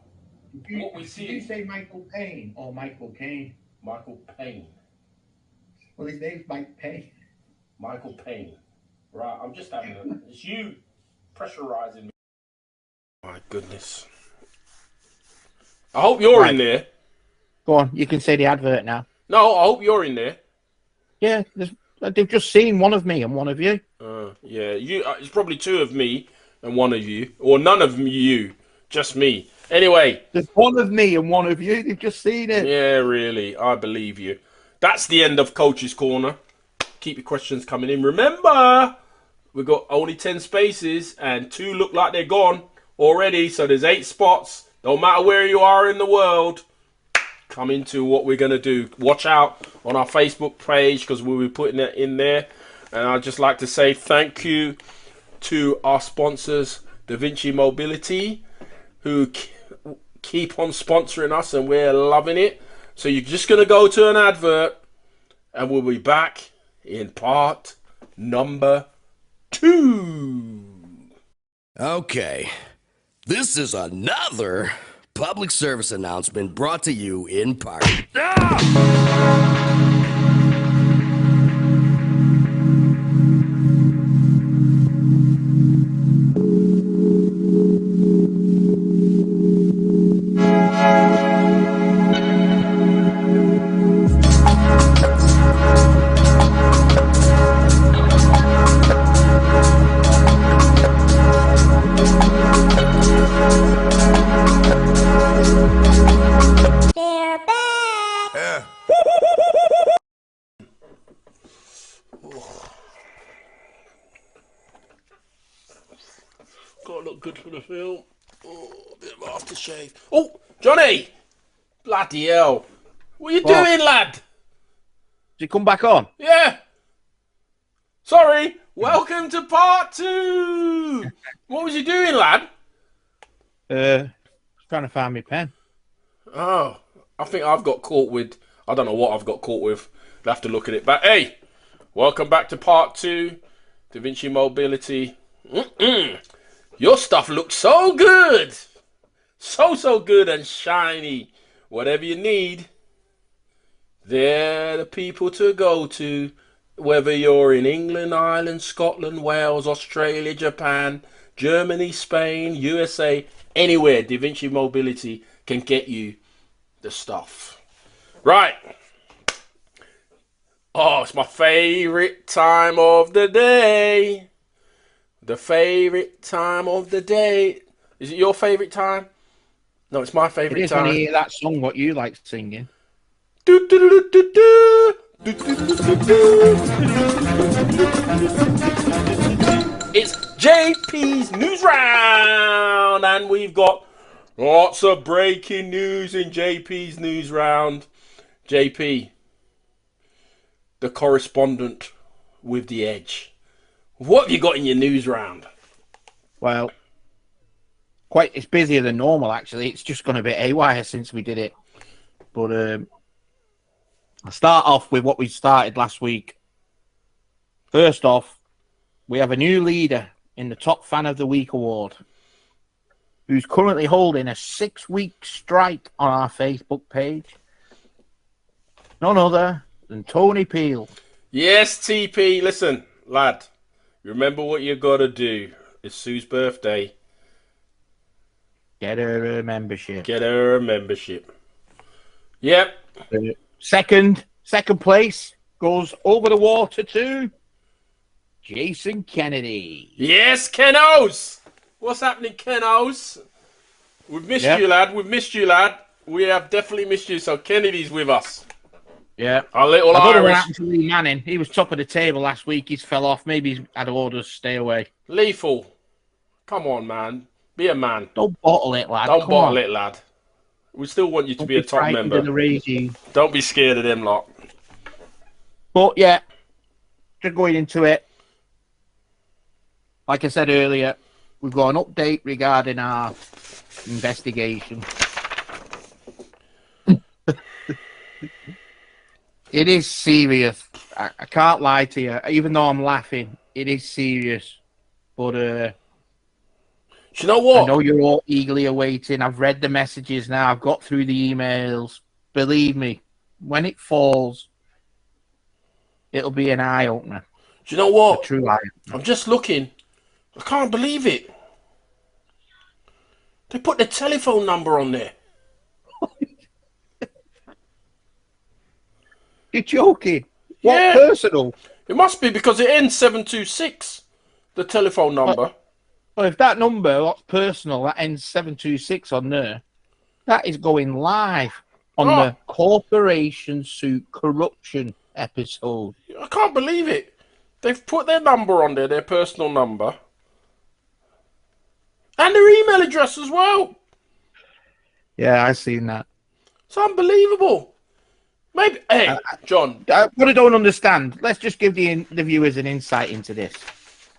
what we see... Did you say Michael Payne or Michael Caine? Michael Payne. Well, his name's Mike Payne. Michael Payne. Right, I'm just having it's you pressurizing me. My goodness. I hope you're in there. Go on, you can say the advert now. No, I hope you're in there. Yeah, they've just seen one of me and one of you. Yeah, it's probably two of me and one of you. Or none of you, just me. Anyway. There's one of me and one of you. They've just seen it. Yeah, really. I believe you. That's the end of Coach's Corner. Keep your questions coming in. Remember, we've got only 10 spaces and 2 look like they're gone already. So there's 8 spots. No matter where you are in the world, come into what we're going to do. Watch out on our Facebook page because we'll be putting it in there. And I'd just like to say thank you to our sponsors, Da Vinci Mobility, who keep on sponsoring us and we're loving it. So you're just going to go to an advert and we'll be back in part number 2. Okay, this is another public service announcement brought to you in part. Gotta look good for the film. Oh, a bit of aftershave. Oh, Johnny! Bloody hell. What are you doing, lad? Does it come back on? Yeah. Sorry. Welcome to part 2. What was you doing, lad? Trying to find my pen. Oh, I think I've got caught with. I don't know what I've got caught with. I'll have to look at it. But hey, welcome back to part 2. Da Vinci Mobility. Your stuff looks so good. So good and shiny. Whatever you need, they're the people to go to. Whether you're in England, Ireland, Scotland, Wales, Australia, Japan, Germany, Spain, USA, anywhere, Da Vinci Mobility can get you the stuff. Right. Oh, it's my favourite time of the day. The favourite time of the day. Is it your favourite time? No, it's my It favourite is when you time. hear that song what you like singing. Do, do, do, do, do. Do, do, do, do, do. It's JP's News Round, and we've got lots of breaking news in JP's News Round. JP, the correspondent with the edge. What have you got in your news round? Well, it's busier than normal, actually. It's just gone a bit haywire since we did it. But I'll start off with what we started last week. First off, we have a new leader in the Top Fan of the Week award, who's currently holding a 6-week strike on our Facebook page. None other than Tony Peel. Yes, TP. Listen, lad, remember what you got to do. It's Sue's birthday. Get her a membership. Get her a membership. Yep. Second place goes over the water to Jason Kennedy. Yes, Kenos. What's happening, Kenos? We've missed you, lad. We've missed you, lad. We have definitely missed you. So Kennedy's with us. Yeah. Our little I don't know what Irish. happened to Lee Manning. He was top of the table last week. He's fell off. Maybe he's had orders stay away. Lethal. Come on, man. Be a man. Don't bottle it, lad. Don't Come bottle on. it, lad. We still want you to Don't be a top frightened member. of the regime. Don't be scared of them lot. But yeah, just going into it. Like I said earlier, we've got an update regarding our investigation. It is serious. I can't lie to you. Even though I'm laughing, it is serious. But Do you know what? I know you're all eagerly awaiting. I've read the messages now. I've got through the emails. Believe me, when it falls, it'll be an eye-opener. Do you know A what? true eye-opener. I'm just looking. I can't believe it. They put the telephone number on there. You're joking. What Yeah. personal? It must be because it ends 726. The telephone number. Well, if that number, what's personal, that ends 726 on there, that is going live on Oh. the Corporation Suit Corruption episode. I can't believe it. They've put their number on there, their personal number. And their email address as well. Yeah, I've seen that. It's unbelievable. Maybe, hey, John. What I don't understand, let's just give the viewers an insight into this.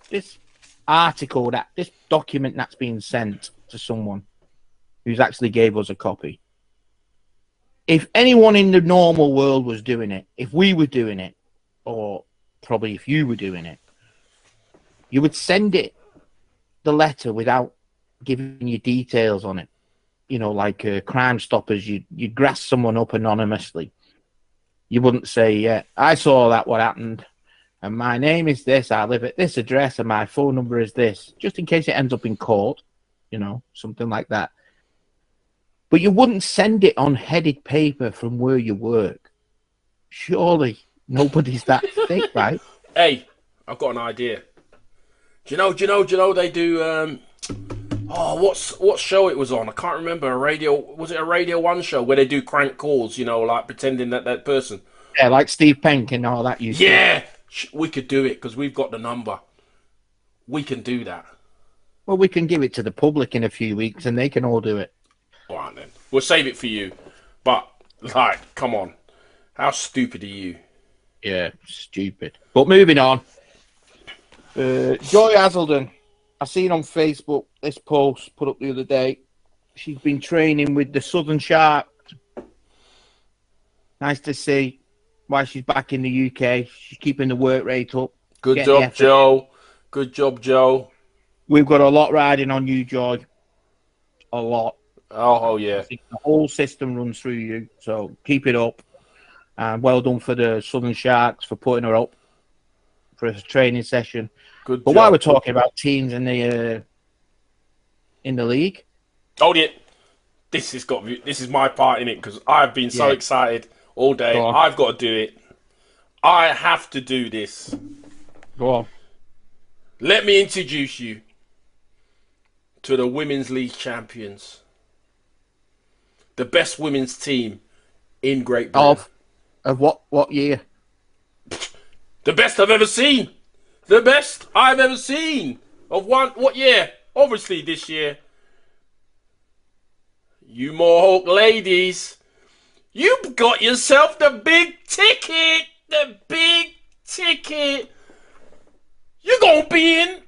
This article, this document that's being sent to someone who's actually gave us a copy. If anyone in the normal world was doing it, if we were doing it, or probably if you were doing it, you would send it, the letter, without giving you details on it. You know, like Crime Stoppers, you'd grass someone up anonymously. You wouldn't say, yeah, I saw that, what happened, and my name is this, I live at this address, and my phone number is this, just in case it ends up in court, you know, something like that. But you wouldn't send it on headed paper from where you work. Surely nobody's that thick, right? Hey, I've got an idea. Do you know they do what show it was on? I can't remember. Was it a Radio 1 show where they do crank calls, you know, like pretending that person? Yeah, like Steve Penk and all that. Yeah, we could do it because we've got the number. We can do that. Well, we can give it to the public in a few weeks and they can all do it. All right, then. We'll save it for you. But, like, come on. How stupid are you? Yeah, stupid. But moving on. Joy Hazelden, I seen on Facebook this post put up the other day. She's been training with the Southern Sharks. Nice to see why she's back in the UK. She's keeping the work rate up. Good getting the job, effort. Joe. Good job, Joe. We've got a lot riding on you, Joy. A lot. Oh yeah. I think the whole system runs through you. So keep it up. And well done for the Southern Sharks for putting her up for a training session. Good But job. while we're talking about teams in the league, Oh yeah. This is my part in it because I've been so Yeah. excited all day. Go on. I've got to do it. I have to do this. go on. Let me introduce you to the Women's League champions. The best women's team in Great Britain. Of what year? The best I've ever seen. The best I've ever seen. What year? Obviously this year. You Mohawk ladies, you've got yourself the big ticket. The big ticket. You're going to be in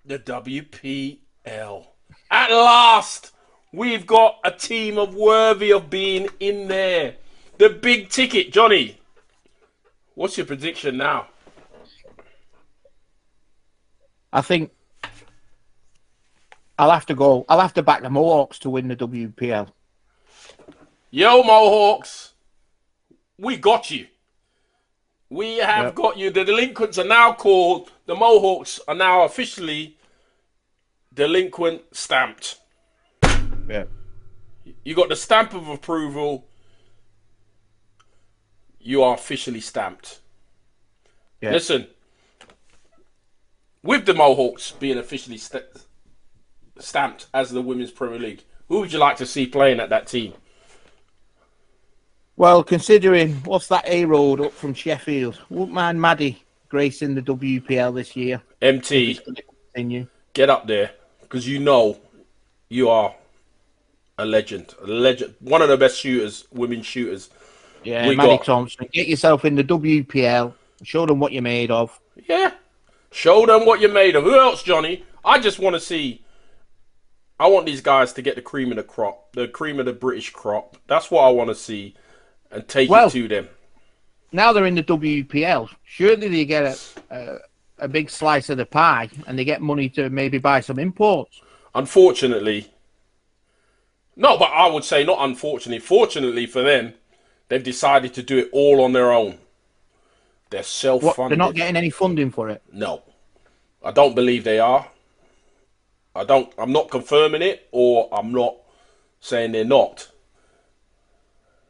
the WPL. At last, we've got a team worthy of being in there. The big ticket. Johnny, what's your prediction now? I think I'll have to back the Mohawks to win the WPL. Yo, Mohawks, we got you. We have got you. The delinquents are now called, the Mohawks are now officially delinquent stamped. Yeah. You got the stamp of approval. You are officially stamped. Yeah. Listen, with the Mohawks being officially stamped as the Women's Premier League, who would you like to see playing at that team? Well, considering what's that A-Road up from Sheffield, wouldn't mind Maddie gracing the WPL this year. MT, Continue. get up there because you know you are a legend. One of the best shooters, women shooters. Yeah, Maddie Thompson. Get yourself in the WPL. Show them what you're made of. Yeah. Show them what you're made of. Who else, Johnny? I just want to see. I want these guys to get the cream of the crop, the cream of the British crop. That's what I want to see, and take it to them. Now they're in the WPL. Surely they get a big slice of the pie, and they get money to maybe buy some imports. Unfortunately, no, but I would say not unfortunately. Fortunately for them, they've decided to do it all on their own. They're self-funded. They're not getting any funding for it? No. I don't believe they are. I'm not confirming it, or I'm not saying they're not.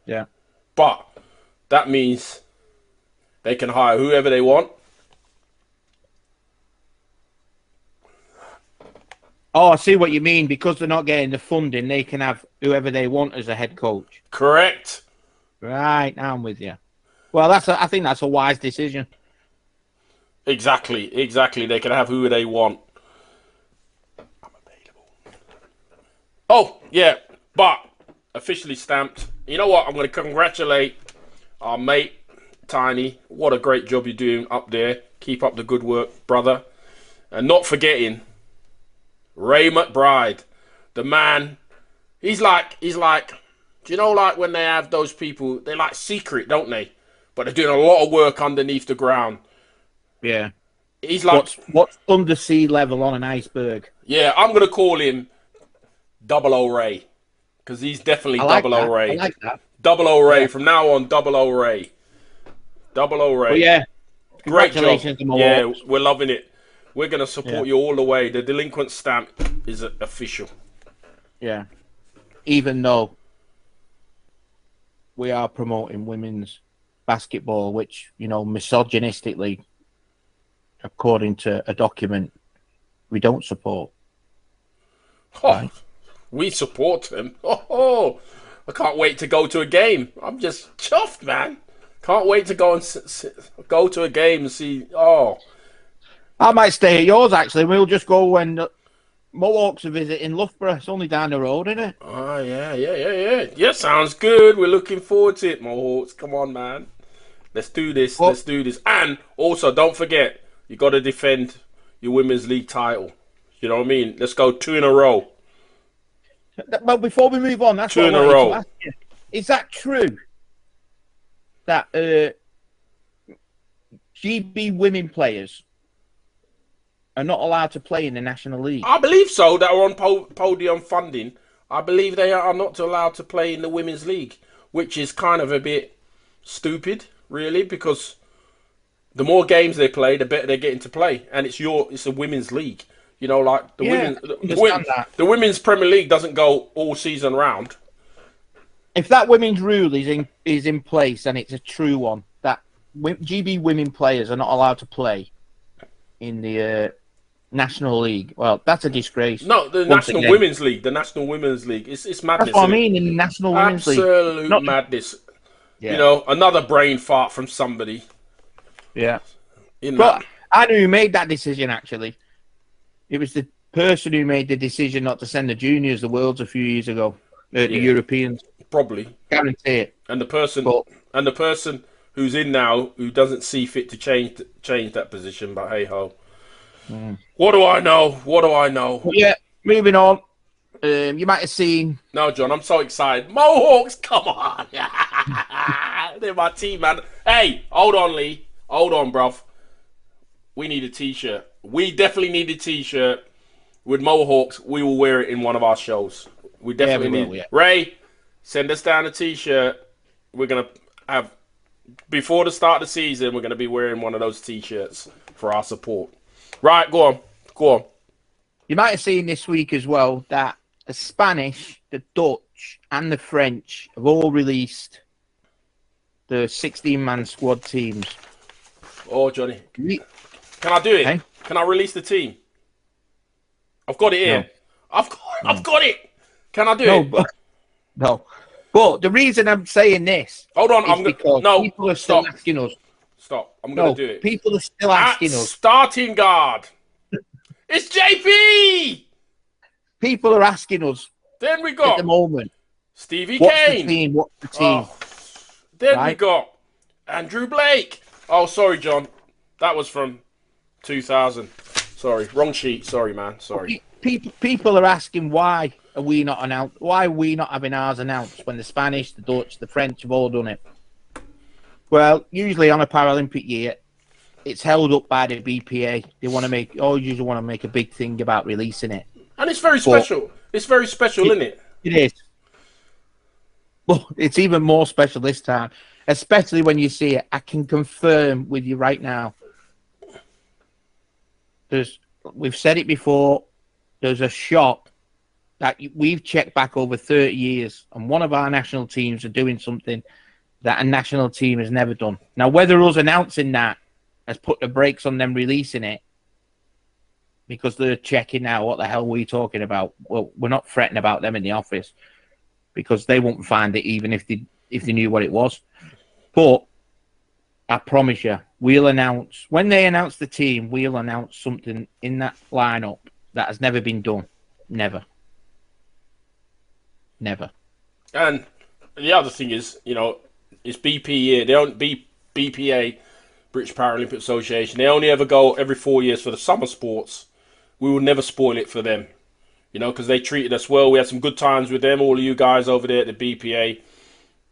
Yeah. But that means they can hire whoever they want. Oh, I see what you mean. Because they're not getting the funding, they can have whoever they want as a head coach. Correct. Right, now I'm with you. Well, I think that's a wise decision. Exactly. They can have who they want. I'm available. Oh, yeah. But officially stamped. You know what? I'm going to congratulate our mate, Tiny. What a great job you're doing up there. Keep up the good work, brother. And not forgetting Ray McBride, the man. He's like, do you know, like when they have those people, they're like secret, don't they? But they're doing a lot of work underneath the ground. Yeah. He's like, what's under sea level on an iceberg? Yeah, I'm going to call him Double O Ray. Because he's definitely Double O Ray. I like that. Double O Ray. Yeah. From now on, Double O Ray. Double O Ray. Well, yeah. Great job. Yeah, Hawks. we're loving it. We're going to support you all the way. The delinquent stamp is official. Yeah. Even though we are promoting women's basketball, which, misogynistically, according to a document, we don't support. Oh, right? We support them. Oh, I can't wait to go to a game. I'm just chuffed, man. Can't wait to go and go to a game and see. Oh, I might stay at yours, actually. We'll just go when Mohawks are visiting Loughborough. It's only down the road, isn't it? Oh, yeah. Yeah, sounds good. We're looking forward to it, Mohawks. Come on, man. Let's do this. Well- Let's do this. And also, don't forget, you got to defend your women's league title. You know what I mean? Let's go 2 in a row. But before we move on, that's 2 what in I a wanted row. to ask you. Is that true that GB women players are not allowed to play in the National League? I believe so. That are on podium funding. I believe they are not allowed to play in the women's league, which is kind of a bit stupid, really, because the more games they play, the better they're getting to play, and it's a women's league. You know, like the women's Premier League doesn't go all season round. If that women's rule is in place and it's a true one, that GB women players are not allowed to play in the National League, well, that's a disgrace. No, the National Women's League. The National Women's League. It's madness. That's what I isn't it? mean, in the National Women's League. Absolute madness. Yeah. You know, another brain fart from somebody. Yeah. In But that. I know who made that decision, actually. It was the person who made the decision not to send the juniors the Worlds a few years ago. The Europeans. Probably. Guarantee it. And the person who's in now who doesn't see fit to change that position, but hey ho. What do I know? What do I know? But yeah, moving on. You might have seen. No, John, I'm so excited. Mohawks, come on. They're my team, man. Hey, hold on, Lee. Hold on, bruv. We need a t-shirt. We definitely need a t-shirt with Mohawks. We will wear it in one of our shows. We definitely need. Yeah. Ray, send us down a t-shirt. We're going to have, before the start of the season, we're going to be wearing one of those t-shirts for our support. Right, go on. Go on. You might have seen this week as well that the Spanish, the Dutch, and the French have all released the 16-man squad teams. Oh, Johnny. Can I do it? Hey? Can I release the team? I've got it here. No. I've got it. Can I do it? No. But the reason I'm saying this Hold on. is because people are still asking us. Stop. I'm going to do it. People are still asking us. Starting guard. It's JP. People are asking us Then we at got the moment. Stevie What's Kane. the team? What's the team? Oh. Then we Right. got Andrew Blake. Oh, sorry, John. That was from 2000. Sorry, wrong sheet. Sorry, man. Sorry. People are asking why are we not announced? Why are we not having ours announced when the Spanish, the Dutch, the French have all done it? Well, usually on a Paralympic year, it's held up by the BPA. They want to usually want to make a big thing about releasing it. And it's very special. It's very special, isn't it? It is. But it's even more special this time, especially when you see it. I can confirm with you right now. We've said it before. There's a shot that we've checked back over 30 years, and one of our national teams are doing something that a national team has never done. Now, whether us announcing that has put the brakes on them releasing it, because they're checking now, what the hell are we talking about? Well, we're not fretting about them in the office because they won't find it even if they knew what it was. But I promise you, we'll announce, when they announce the team, we'll announce something in that lineup that has never been done. Never. Never. And the other thing is, it's BP. They don't BPA, British Paralympic Association. They only ever go every 4 years for the summer sports. We will never spoil it for them, because they treated us well. We had some good times with them. All of you guys over there at the BPA,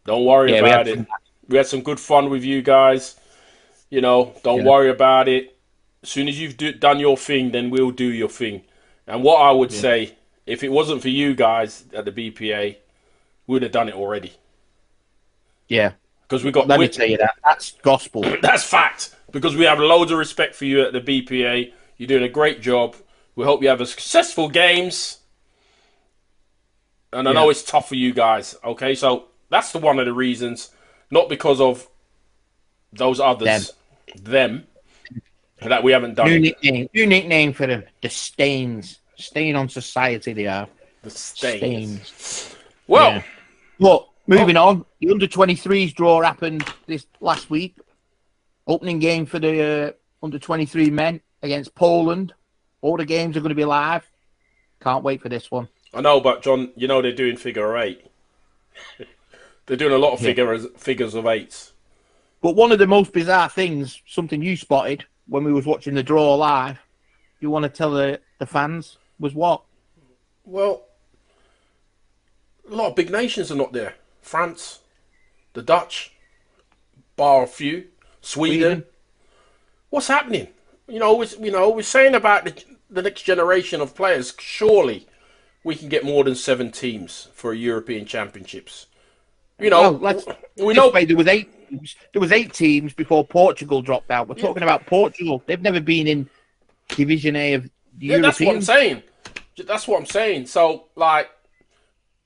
don't worry about it. We had some good fun with you guys. Don't worry about it. As soon as you've done your thing, then we'll do your thing. And what I would say, if it wasn't for you guys at the BPA, we'd have done it already. Yeah. Because we got. Let me tell you that. That's gospel. That's fact. Because we have loads of respect for you at the BPA. You're doing a great job. We hope you have a successful games. And I know it's tough for you guys. Okay, so that's one of the reasons. Not because of those others. Them. That we haven't done. New nickname for them. The Stains. Stain on society they are. The Stains. Well. Yeah. But moving on. The under-23s draw happened this last week. Opening game for the under-23 men against Poland. All the games are going to be live. Can't wait for this one. I know, but John, they're doing figure 8. They're doing a lot of figures of 8s. But one of the most bizarre things, something you spotted when we was watching the draw live, you want to tell the fans, was what? Well, a lot of big nations are not there. France, the Dutch, bar a few, Sweden. What's happening? We're saying about the next generation of players. Surely we can get more than 7 teams for European Championships. We know. There was 8. There was 8 teams before Portugal dropped out. We're talking about Portugal. They've never been in Division A of the European. That's what I'm saying. That's what I'm saying. So, like,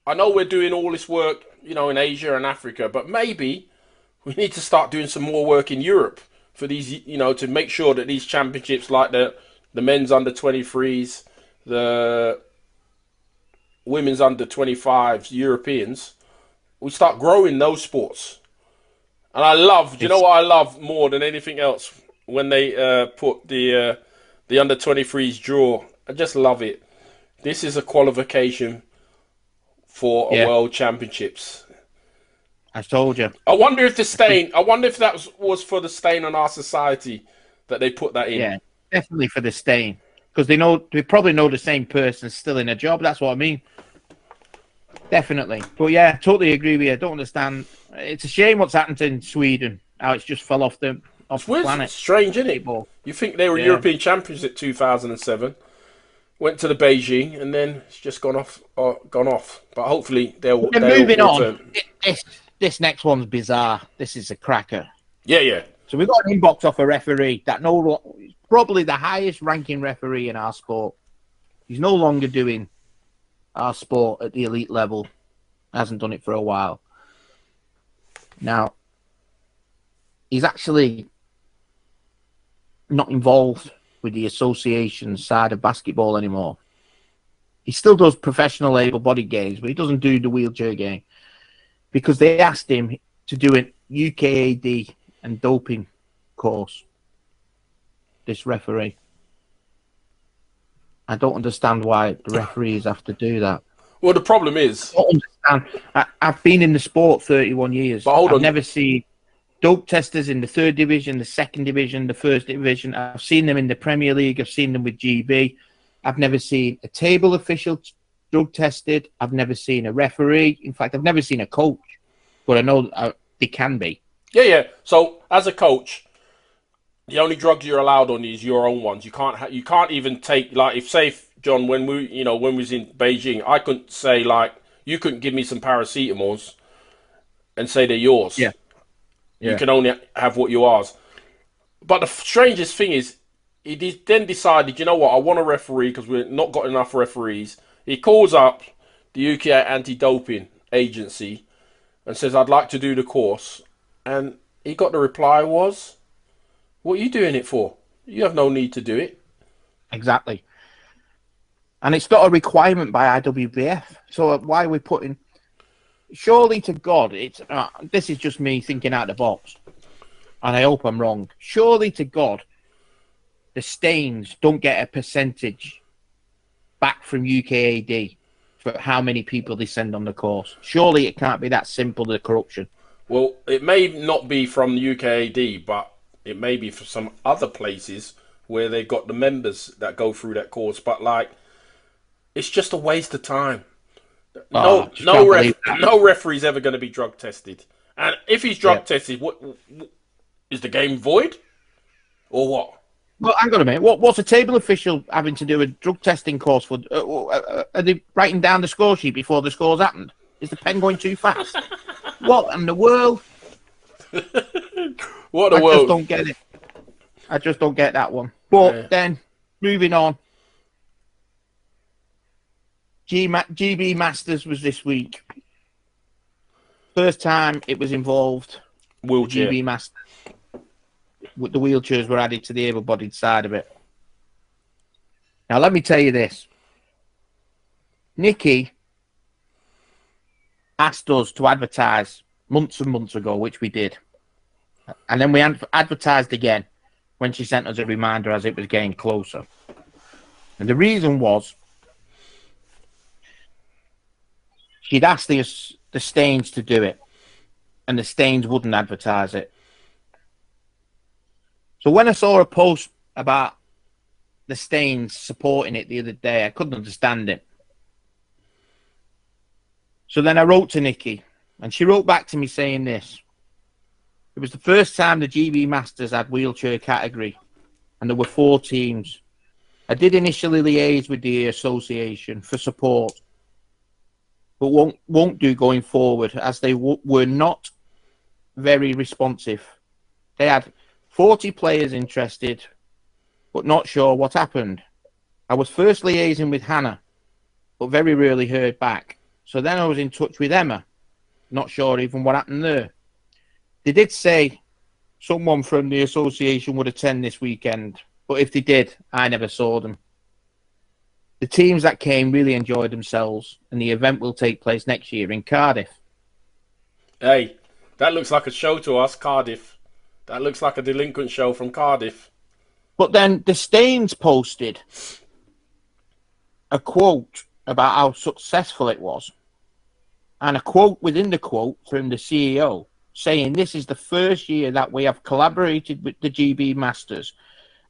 I know we're doing all this work, in Asia and Africa, but maybe we need to start doing some more work in Europe for these, to make sure that these championships, like the men's under 23s, the women's under 25s, Europeans, we start growing those sports. And I love, you know what I love more than anything else? When they put the under 23s draw. I just love it. This is a qualification for a World Championships. I told you. I wonder if that was for the stain on our society that they put that in. Yeah, definitely for the stain. Because they probably know the same person still in a job. That's what I mean. Definitely. But yeah, totally agree with you. I don't understand. It's a shame what's happened in Sweden. How it's just fell off the planet. It's strange, isn't it? You think they were European champions at 2007, went to the Beijing, and then it's just gone off. But hopefully they'll moving on. This next one's bizarre. This is a cracker. Yeah. So we got an inbox off a referee that probably the highest ranking referee in our sport. He's no longer doing our sport at the elite level. Hasn't done it for a while. Now, he's actually not involved with the association side of basketball anymore. He still does professional able-bodied games, but he doesn't do the wheelchair game because they asked him to do an UKAD and doping course. This referee. I don't understand why the referees have to do that. Well, the problem is... I don't understand. I've been in the sport 31 years. But hold on. I've never seen dope testers in the 3rd division, the 2nd division, the 1st division. I've seen them in the Premier League. I've seen them with GB. I've never seen a table official drug tested. I've never seen a referee. In fact, I've never seen a coach. But I know they can be. Yeah. So, as a coach, the only drugs you're allowed on is your own ones. You can't even take, like, if John, when we was in Beijing, I couldn't say, like, you couldn't give me some paracetamols and say they're yours. Yeah. You can only have what you ask. But the strangest thing is, he then decided, you know what, I want a referee because we've not got enough referees. He calls up the UK Anti-Doping Agency and says, I'd like to do the course. And he got the reply was, what are you doing it for? You have no need to do it. Exactly. And it's not a requirement by IWBF. So why are we putting... Surely to God, it's this is just me thinking out the box. And I hope I'm wrong. Surely to God, the stains don't get a percentage back from UKAD for how many people they send on the course. Surely it can't be that simple, the corruption. Well, it may not be from the UKAD, but it may be for some other places where they've got the members that go through that course. But, like, it's just a waste of time. No referee's ever going to be drug tested. And if he's drug tested, what is the game void? Or what? Well, hang on a minute. What's a table official having to do a drug testing course for? Are they writing down the score sheet before the scores happened? Is the pen going too fast? What in the world? What the world? I just don't get it. I just don't get that one. But then, moving on. GB Masters was this week. First time it was involved. Wheelchair. GB Masters. The wheelchairs were added to the able-bodied side of it. Now, let me tell you this. Nikki asked us to advertise months and months ago, which we did. And then we advertised again when she sent us a reminder as it was getting closer. And the reason was she'd asked the Stains to do it, and the Stains wouldn't advertise it. So when I saw a post about the Stains supporting it the other day, I couldn't understand it. So then I wrote to Nikki, and she wrote back to me saying this. It was the first time the GB Masters had wheelchair category, and there were 4 teams. I did initially liaise with the association for support, but won't do going forward, as they were not very responsive. They had 40 players interested, but not sure what happened. I was first liaising with Hannah, but very rarely heard back. So then I was in touch with Emma, not sure even what happened there. They did say someone from the association would attend this weekend, but if they did, I never saw them. The teams that came really enjoyed themselves, and the event will take place next year in Cardiff. Hey, that looks like a show to us, Cardiff. That looks like a delinquent show from Cardiff. But then the Stains posted a quote about how successful it was, and a quote within the quote from the CEO saying this is the first year that we have collaborated with the GB Masters,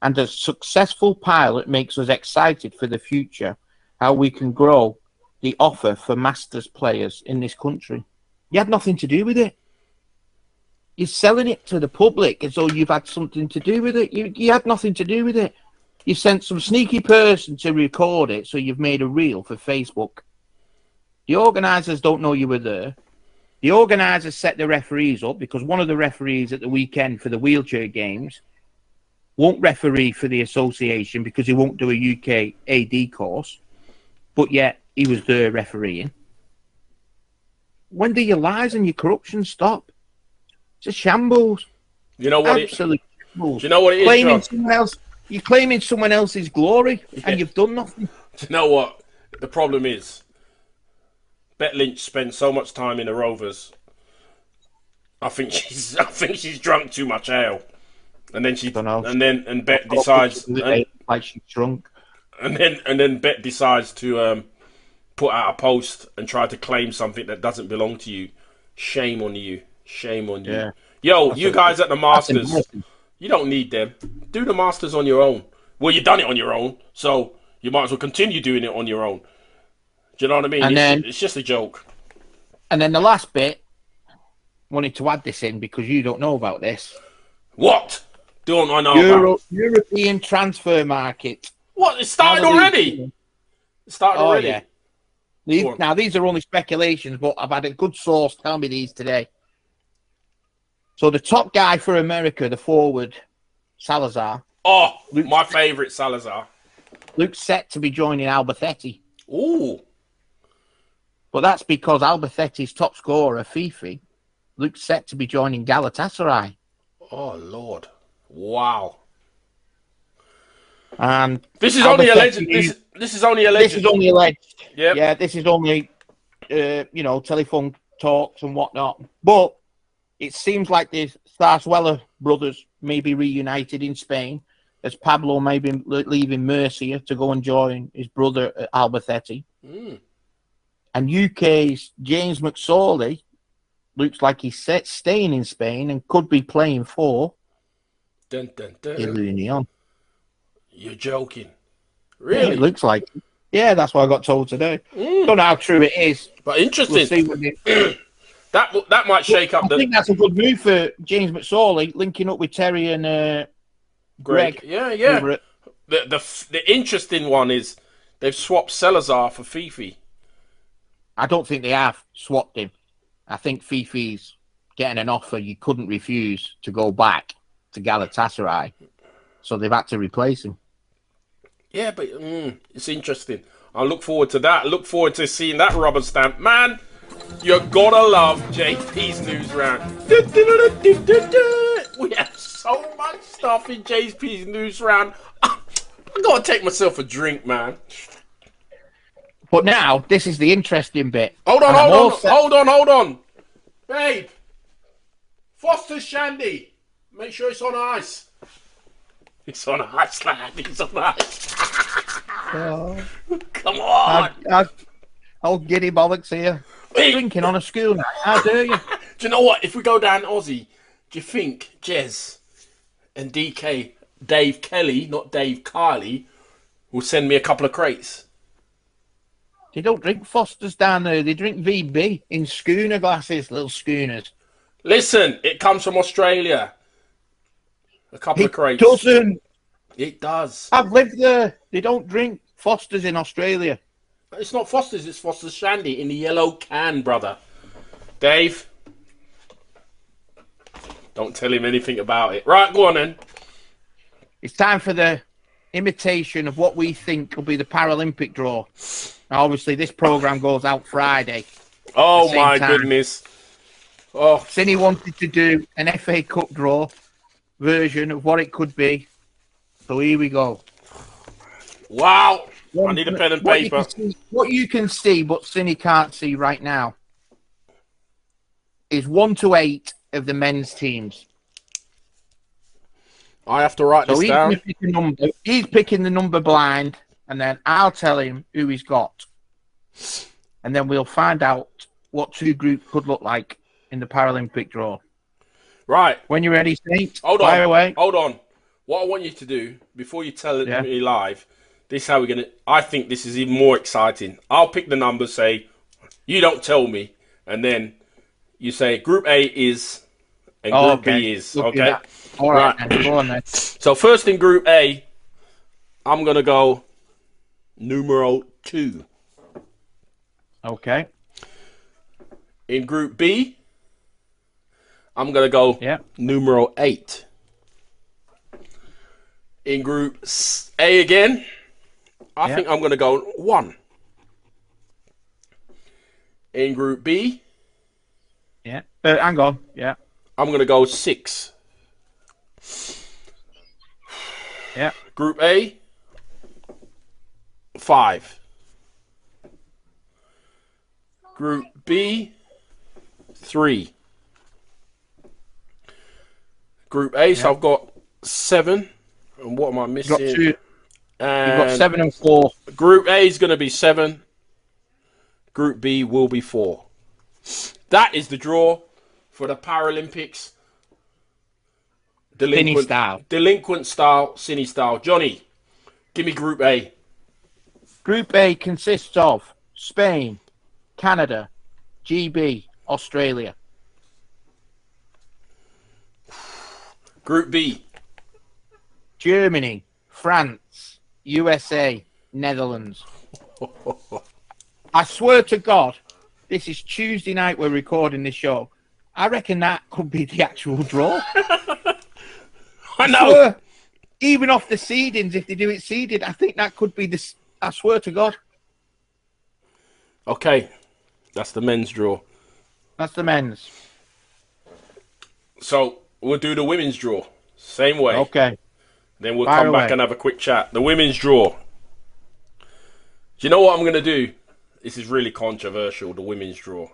and a successful pilot makes us excited for the future, how we can grow the offer for Masters players in this country. You had nothing to do with it. You're selling it to the public as though you've had something to do with it. You had nothing to do with it. You sent some sneaky person to record it, so you've made a reel for Facebook. The organisers don't know you were there. The organisers set the referees up because one of the referees at the weekend for the wheelchair games won't referee for the association because he won't do a UK AD course, but yet he was there refereeing. When do your lies and your corruption stop? It's a shambles. You know what? Absolute shambles. Do you know what it is, John? You're claiming someone else's glory, and you've done nothing. Do you know what the problem is? Bet Lynch spends so much time in the Rovers. I think she's drunk too much ale, and then Bet decides, like she's drunk, and then Bet decides to put out a post and try to claim something that doesn't belong to you. Shame on you. Shame on you. Yeah. Yo, you guys at the Masters, you don't need them. Do the Masters on your own. Well, you've done it on your own, so you might as well continue doing it on your own. Do you know what I mean? And it's just a joke. And then the last bit, wanted to add this in because you don't know about this. What? Don't I know about? European transfer market. What? It started already? It started already? Yeah. Now, these are only speculations, but I've had a good source tell me these today. So the top guy for America, the forward, Salazar. Oh, my favourite, Salazar. Luke's set to be joining Albacete. Ooh. But that's because Albacete's top scorer, Fifi, Luke's set to be joining Galatasaray. Oh, Lord. Wow. And this is only alleged. This is only alleged. This is only alleged. Yep. Yeah, this is only, telephone talks and whatnot. But it seems like the Zarzuela brothers may be reunited in Spain, as Pablo may be leaving Murcia to go and join his brother at Albacete. And UK's James McSorley looks like he's staying in Spain and could be playing for Union. You're joking. Really? Yeah, it looks like. Yeah, that's what I got told today. Don't know how true it is. But interesting. We'll see when that might shake up I think that's a good move for James McSorley, linking up with Terry and Greg. Yeah. The interesting one is they've swapped Salazar for Fifi. I don't think they have swapped him. I think Fifi's getting an offer you couldn't refuse to go back to Galatasaray. So they've had to replace him. Yeah, but it's interesting. I look forward to that. I look forward to seeing that rubber stamp. Man, you gotta love JP's news round. We have so much stuff in JP's news round. I gotta take myself a drink, man. But now, this is the interesting bit. Hold on. Babe, Foster's Shandy. Make sure it's on ice. It's on ice, lad. It's on ice. Come on. I'll get him bollocks here. Drinking on a school night. How dare you? Do you know what? If we go down Aussie, do you think Jez And DK, Dave Kelly, not Dave Carley, will send me a couple of crates. They don't drink Foster's down there. They drink VB in schooner glasses, little schooners. Listen, it comes from Australia. A couple of It crates. doesn't. It does. I've lived there. They don't drink Foster's in Australia. It's not Foster's, it's Foster's Shandy in the yellow can, brother. Dave, don't tell him anything about it. Right, go on then. It's time for the imitation of what we think will be the Paralympic draw. Now, obviously, this program goes out Friday. Oh my goodness. Oh, Cinny wanted to do an FA Cup draw version of what it could be. So here we go. wow. I need a pen and paper. What you can see, but Cinny can't see right now, is 1 to 8 of the men's teams. I have to write So this down. he's picking the number blind, and then I'll tell him who he's got. And then we'll find out what two groups could look like in the Paralympic draw. Right. When you're ready, Saint, Hold fire on. away. Hold on. What I want you to do, before you tell it Yeah. me live, this is how we're going to... I think this is even more exciting. I'll pick the numbers, say, you don't tell me, and then you say Group A is, and Group B is, okay? All right, then. Go on then. So first in Group A, I'm going to go numero 2. Okay. In Group B, I'm going to go numero 8. In Group A again, I think I'm going to go 1. In Group B, hang on. Yeah. I'm going to go 6. Yeah. Group A, 5. Group B, 3. Group A, so I've got 7. And what am I missing? You've got 7 and 4. Group A is going to be 7. Group B will be 4. That is the draw for the Paralympics. Cine style. Delinquent style, Cine style. Johnny, give me Group A. Group A consists of Spain, Canada, GB, Australia. Group B. Germany, France, USA, Netherlands. I swear to God, this is Tuesday night we're recording this show. I reckon that could be the actual draw. I know. Even off the seedings, if they do it seeded, I think that could be this. I swear to God. Okay, that's the men's draw. That's the men's. So we'll do the women's draw. Same way. Okay. Then we'll Fire come back away. and have a quick chat. The women's draw. Do you know what I'm going to do? This is really controversial, the women's draw.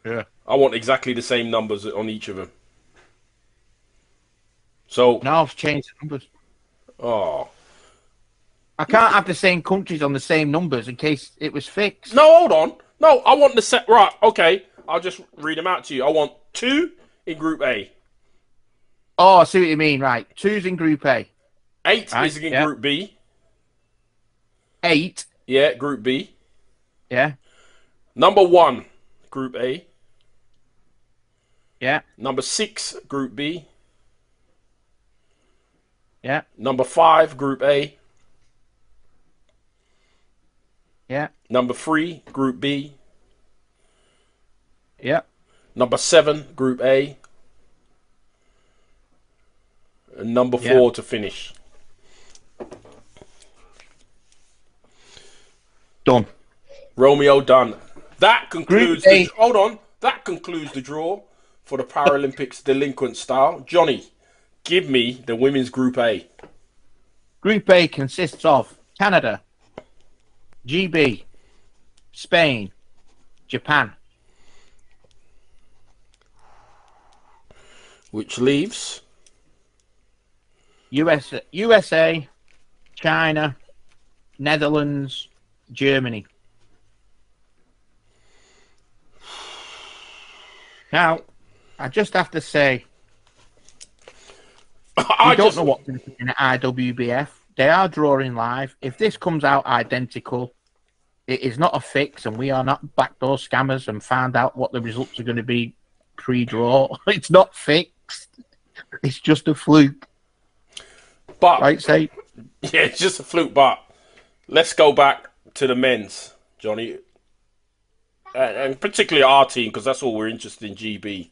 Yeah. I want exactly the same numbers on each of them. So, Now I've changed the numbers. oh. I can't have the same countries on the same numbers in case it was fixed. No, hold on. No, I want the set. Right, okay. I'll just read them out to you. I want 2 in Group A. Oh, I see what you mean. Right. 2's in Group A. 8 Right, is in yeah. Group B. 8. Yeah, Group B. Yeah. Number 1, Group A. Yeah. Number 6, Group B. Yeah. Number 5, Group A. Yeah. Number 3, Group B. Yeah. Number 7, Group A. And number 4 to finish. Done. Romeo done. That concludes Group A. hold on. That concludes the draw for the Paralympics delinquent style. Johnny, give me the women's Group A. Group A consists of Canada, GB, Spain, Japan. Which leaves USA, China, Netherlands, Germany. Now, I just have to say, We don't know what's going to happen at IWBF. They are drawing live. If this comes out identical, it is not a fix, and we are not backdoor scammers and found out what the results are going to be pre-draw. It's not fixed. It's just a fluke. But Right, say? yeah, it's just a fluke. But let's go back to the men's, Johnny, and particularly our team, because that's all we're interested in. GB,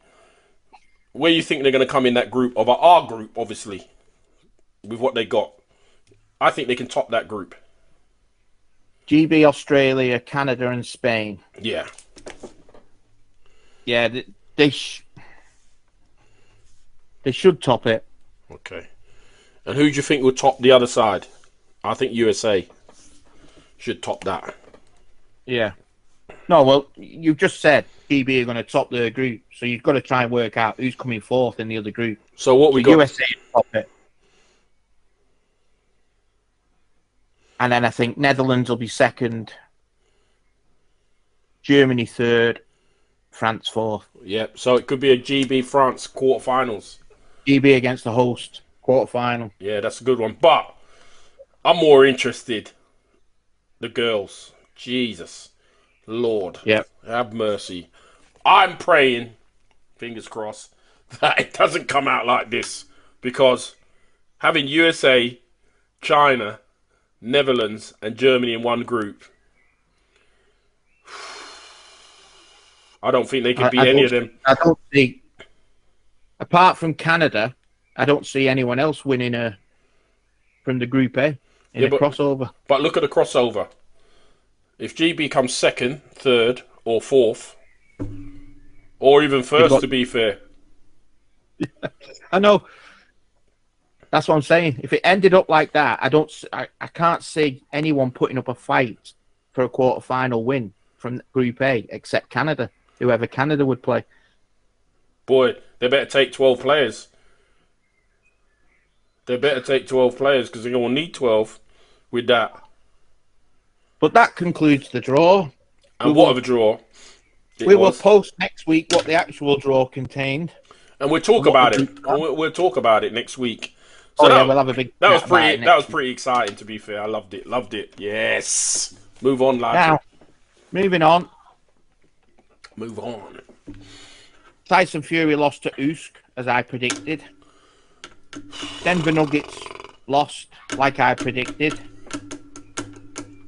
where you think they're going to come in that group of our group, obviously, with what they got. I think they can top that group. GB, Australia, Canada, and Spain. Yeah. Yeah, they should top it. Okay. And who do you think will top the other side? I think USA should top that. Yeah. No, well, you've just said GB are going to top their group, so you've got to try and work out who's coming fourth in the other group. So what we got? USA top it. And then I think Netherlands will be second, Germany third, France fourth. Yeah, so it could be a GB France quarterfinals. GB against the host, quarterfinal. Yeah, that's a good one. But I'm more interested. The girls. Jesus. Lord. Yep. Have mercy. I'm praying, fingers crossed, that it doesn't come out like this. Because having USA, China, Netherlands, and Germany in one group, I don't think they can beat any of them. I don't see, apart from Canada, I don't see anyone else winning from the Group A in a crossover. But look at the crossover. If GB comes second, third, or fourth, or even first, to be fair. I know. That's what I'm saying. If it ended up like that, I can't see anyone putting up a fight for a quarter-final win from Group A except Canada, whoever Canada would play. Boy, they better take 12 players. They better take 12 players because they're going to need 12 with that. But that concludes the draw. And what of a draw. We will post next week what the actual draw contained. And we'll talk about it. We'll talk about it next week. So we'll have a big. That was pretty exciting. To be fair, I loved it. Loved it. Yes. Move on, lads. Now, moving on. Move on. Tyson Fury lost to Usyk, as I predicted. Denver Nuggets lost, like I predicted.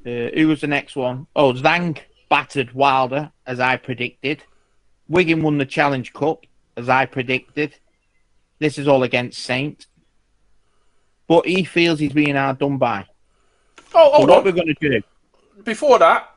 Who was the next one? Oh, Zhang battered Wilder, as I predicted. Wigan won the Challenge Cup, as I predicted. This is all against Saint. But he feels he's being outdone by. Oh, hold on. What we're going to do? Before that,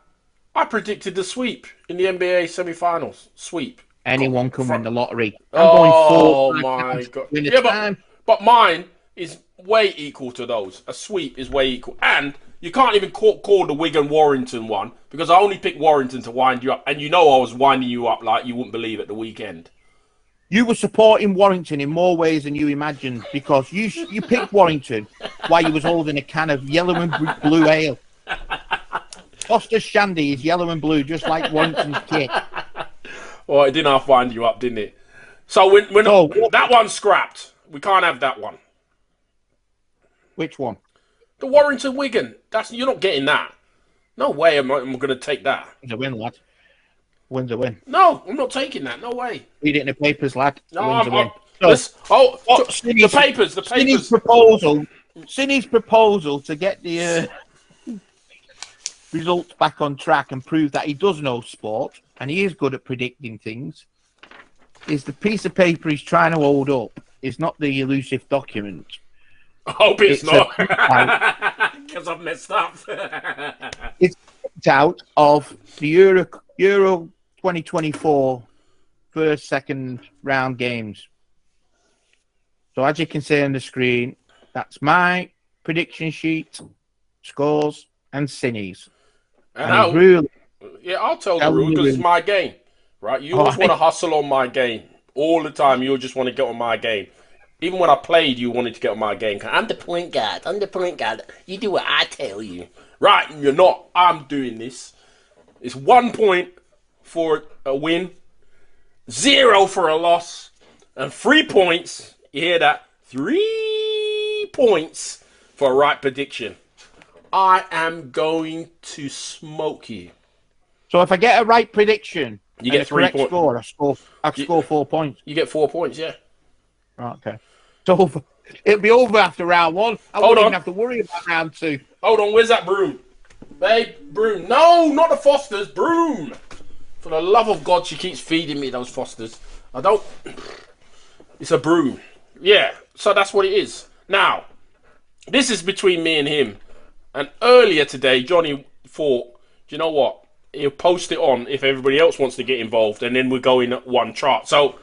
I predicted the sweep in the NBA semi-finals. Sweep. Anyone can win the lottery. I'm going Oh my god! Yeah, but mine is way equal to those. A sweep is way equal, and you can't even call the Wigan Warrington one because I only picked Warrington to wind you up, and you know I was winding you up like you wouldn't believe at the weekend. You were supporting Warrington in more ways than you imagined because you picked Warrington while you was holding a can of yellow and blue ale. Foster's Shandy is yellow and blue, just like Warrington's kit. Well, it didn't half wind you up, didn't it? So that one's scrapped. We can't have that one. Which one? The Warrington Wigan. You're not getting that. No way am I going to take that. It's a win, lad. Win's a win. No, I'm not taking that. No way. Read it in the papers, lad. No, win's a win. The papers. Cindy's proposal to get the results back on track and prove that he does know sport and he is good at predicting things is the piece of paper he's trying to hold up is not the elusive document. I hope it's not. Because I've messed up. It's out of the Euro 2024 first, second round games. So as you can see on the screen, that's my prediction sheet, scores, and Cinny's. I'll tell the rule because it's my game, right? You always want to hustle on my game all the time. You just want to get on my game. Even when I played, you wanted to get on my game. I'm the point guard. You do what I tell you. Right, you're not. I'm doing this. It's 1 point for a win, 0 for a loss, and 3 points. You hear that? 3 points for a right prediction. I am going to smoke you. So if I get a right prediction, You and get a 3 correct points. score, I score 4 points. You get 4 points, yeah. Right, okay. So it'll be over after round 1. I Hold won't on. even have to worry about round 2. Hold on, where's that broom? Babe, broom. No, not the Fosters, broom. For the love of God, she keeps feeding me those Fosters. I don't... It's a broom. Yeah, so that's what it is. Now, this is between me and him. And earlier today, Johnny thought, do you know what? He'll post it on if everybody else wants to get involved, and then we're going at one chart. So,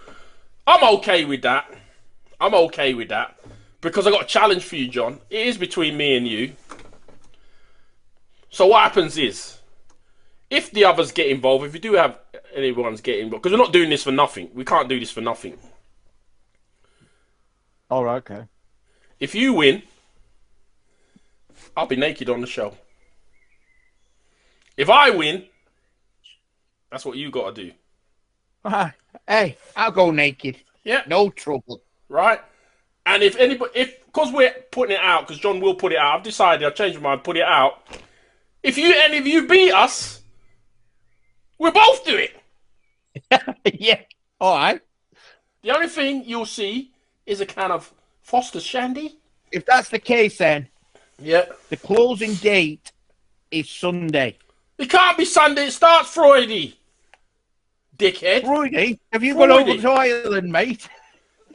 I'm okay with that. I'm okay with that. Because I got a challenge for you, John. It is between me and you. So what happens is, if the others get involved, if you do have anyone's getting involved, because we're not doing this for nothing. We can't do this for nothing. All right, okay. If you win, I'll be naked on the show. If I win, that's what you got to do. Hey, I'll go naked. Yeah. No trouble. Right? And if anybody, because we're putting it out, because John will put it out, I've decided, I've changed my mind, put it out. If any of you beat us, we'll both do it. Yeah. All right. The only thing you'll see is a can of Foster's Shandy. If that's the case, then Yeah. the closing date is Sunday. It can't be Sunday, it starts Friday. Dickhead. Friday? Have you gone over to Ireland, mate?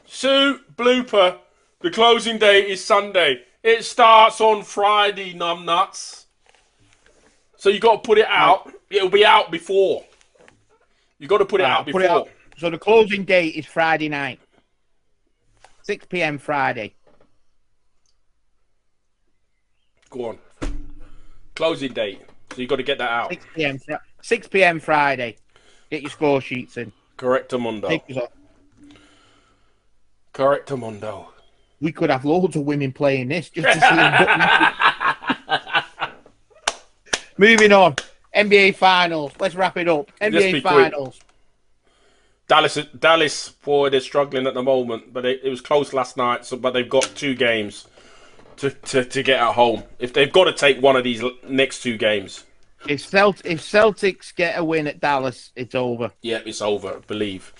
Sue, blooper. The closing date is Sunday. It starts on Friday, numbnuts. So you got to put it out. It'll be out before. You got to put it out before. Put it out. So the closing date is Friday night. 6 p.m. Friday. Go on. Closing date. So you got to get that out. 6 p.m. 6 p.m. Friday. Get your score sheets in. Correctamundo. Take us off. Correctamundo. We could have loads of women playing this just to see them. Moving on. NBA Finals. Let's wrap it up. NBA Finals. Dallas, boy, they're struggling at the moment, but it was close last night. But they've got 2 games to get at home. If they've got to take one of these next 2 games. If Celtics get a win at Dallas, it's over. Yeah, it's over. I believe.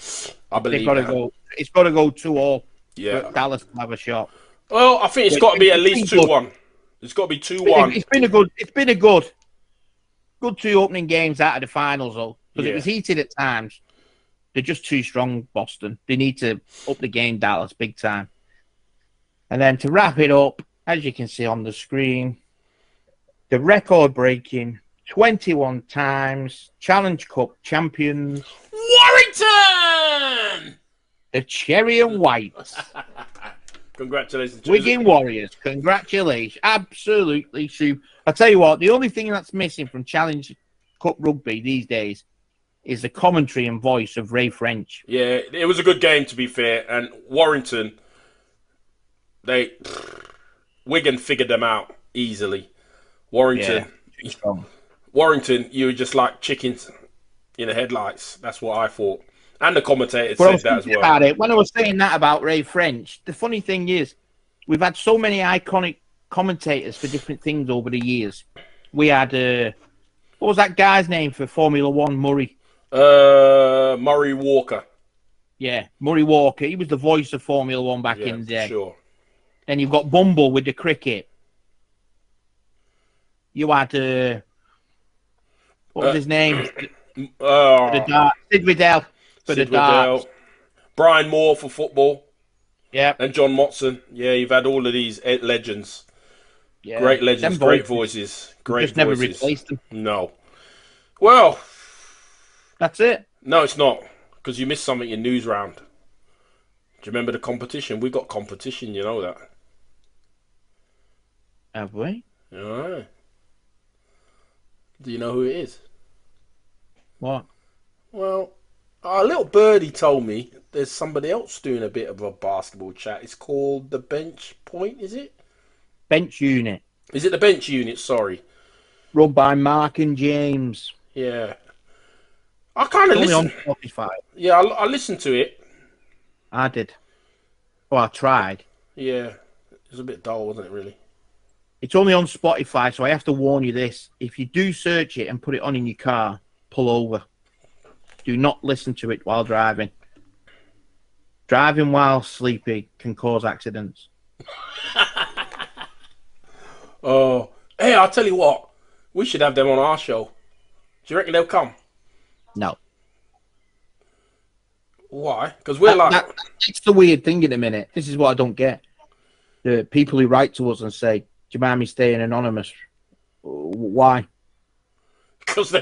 They've got to go. It's got to go 2-2. Yeah, for Dallas to have a shot. Well, I think it's got to be at least 2-1. It's got to be 2-1. It's been a good 2 opening games out of the finals, though, because it was heated at times. They're just too strong, Boston. They need to up the game, Dallas, big time. And then to wrap it up, as you can see on the screen, the record-breaking 21 times Challenge Cup champions, Warrington! the Cherry and Whites. Congratulations to Wigan Warriors. Congratulations. Absolutely super. I'll tell you what, the only thing that's missing from Challenge Cup rugby these days is the commentary and voice of Ray French. Yeah, it was a good game, to be fair. And Warrington, Wigan figured them out easily. Warrington, you were just like chickens in the headlights. That's what I thought. And the commentator said that as well. When I was saying that about Ray French, the funny thing is, we've had so many iconic commentators for different things over the years. We had, what was that guy's name for Formula One, Murray? Murray Walker. Yeah, Murray Walker. He was the voice of Formula One back in the day. Sure. Then you've got Bumble with the cricket. You had, what was his name? The darts. Sid Riddell for the darts. Brian Moore for football. Yeah. And John Motson. Yeah, you've had all of these legends. Yeah. Great legends, great voices. Great just voices. never replaced them. No. Well. That's it. No, it's not. Because you missed something in news round. Do you remember the competition? We got competition, you know that. Have we? All right. Do you know who it is? What? Well, our little birdie told me there's somebody else doing a bit of a basketball chat. It's called the Bench Point, is it? Bench Unit. Is it the Bench Unit? Sorry. Run by Mark and James. Yeah. I kind of listened. On Spotify. Yeah, I listened to it. I did. Oh, I tried. Yeah. was a bit dull, wasn't it, really? It's only on Spotify, so I have to warn you this. If you do search it and put it on in your car, pull over. Do not listen to it while driving. Driving while sleepy can cause accidents. Oh, hey, I'll tell you what. We should have them on our show. Do you reckon they'll come? No. Why? Because we're it's the weird thing in a minute. This is what I don't get. The people who write to us and say, "Do you mind me staying anonymous?" Why? Because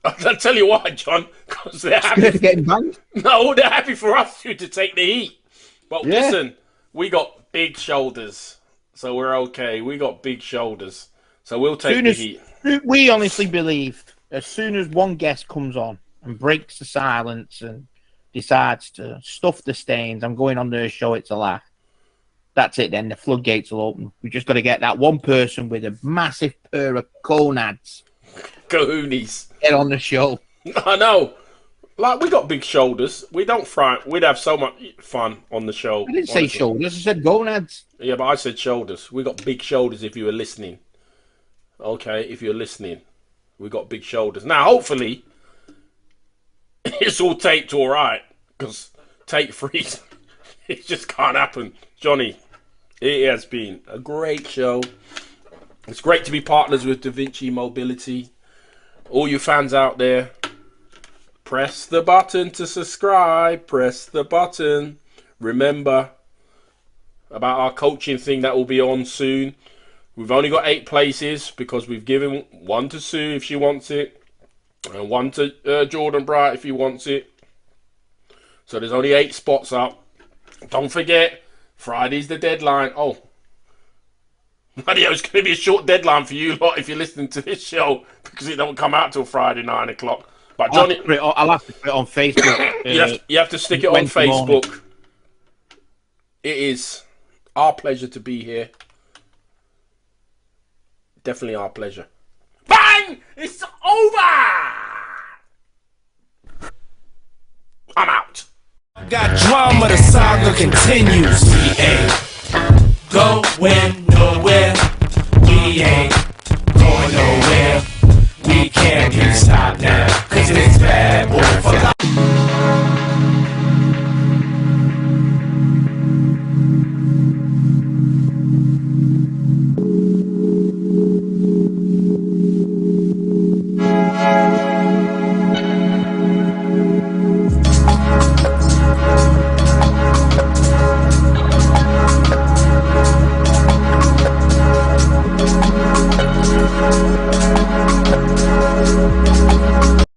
I'll tell you why, John. Because they're happy. Getting banned. No, they're happy for us to take the heat. But Yeah. listen, we got big shoulders, so we're okay. We got big shoulders, so we'll take the heat. We honestly believe as soon as one guest comes on and breaks the silence and decides to stuff the stains, I'm going on their show, it's a laugh. That's it then. The floodgates will open. We've just got to get that one person with a massive pair of conads. Kahoonies. Get on the show. I know. Like, we got big shoulders. We don't frighten. We'd have so much fun on the show. I didn't say shoulders. I said gonads. Yeah, but I said shoulders. We got big shoulders if you were listening. Okay, if you're listening. We got big shoulders. Now, hopefully, it's all taped all right. Because take 3, it just can't happen. Johnny, it has been a great show. It's great to be partners with Da Vinci Mobility. All you fans out there, press the button to subscribe. Press the button. Remember about our coaching thing that will be on soon. We've only got 8 places because we've given 1 to Sue if she wants it, and 1 to Jordan Bright if he wants it. So there's only 8 spots up. Don't forget, Friday's the deadline. Oh, bloody hell, it's going to be a short deadline for you lot if you're listening to this show because it don't come out till Friday 9 o'clock. But Johnny, I'll have to put it on Facebook. you have to stick it on Facebook. Morning. It is our pleasure to be here. Definitely our pleasure. Bang! It's over! I'm out. Got drama, the saga continues. We ain't going nowhere. We ain't going nowhere. We can't be stopped now.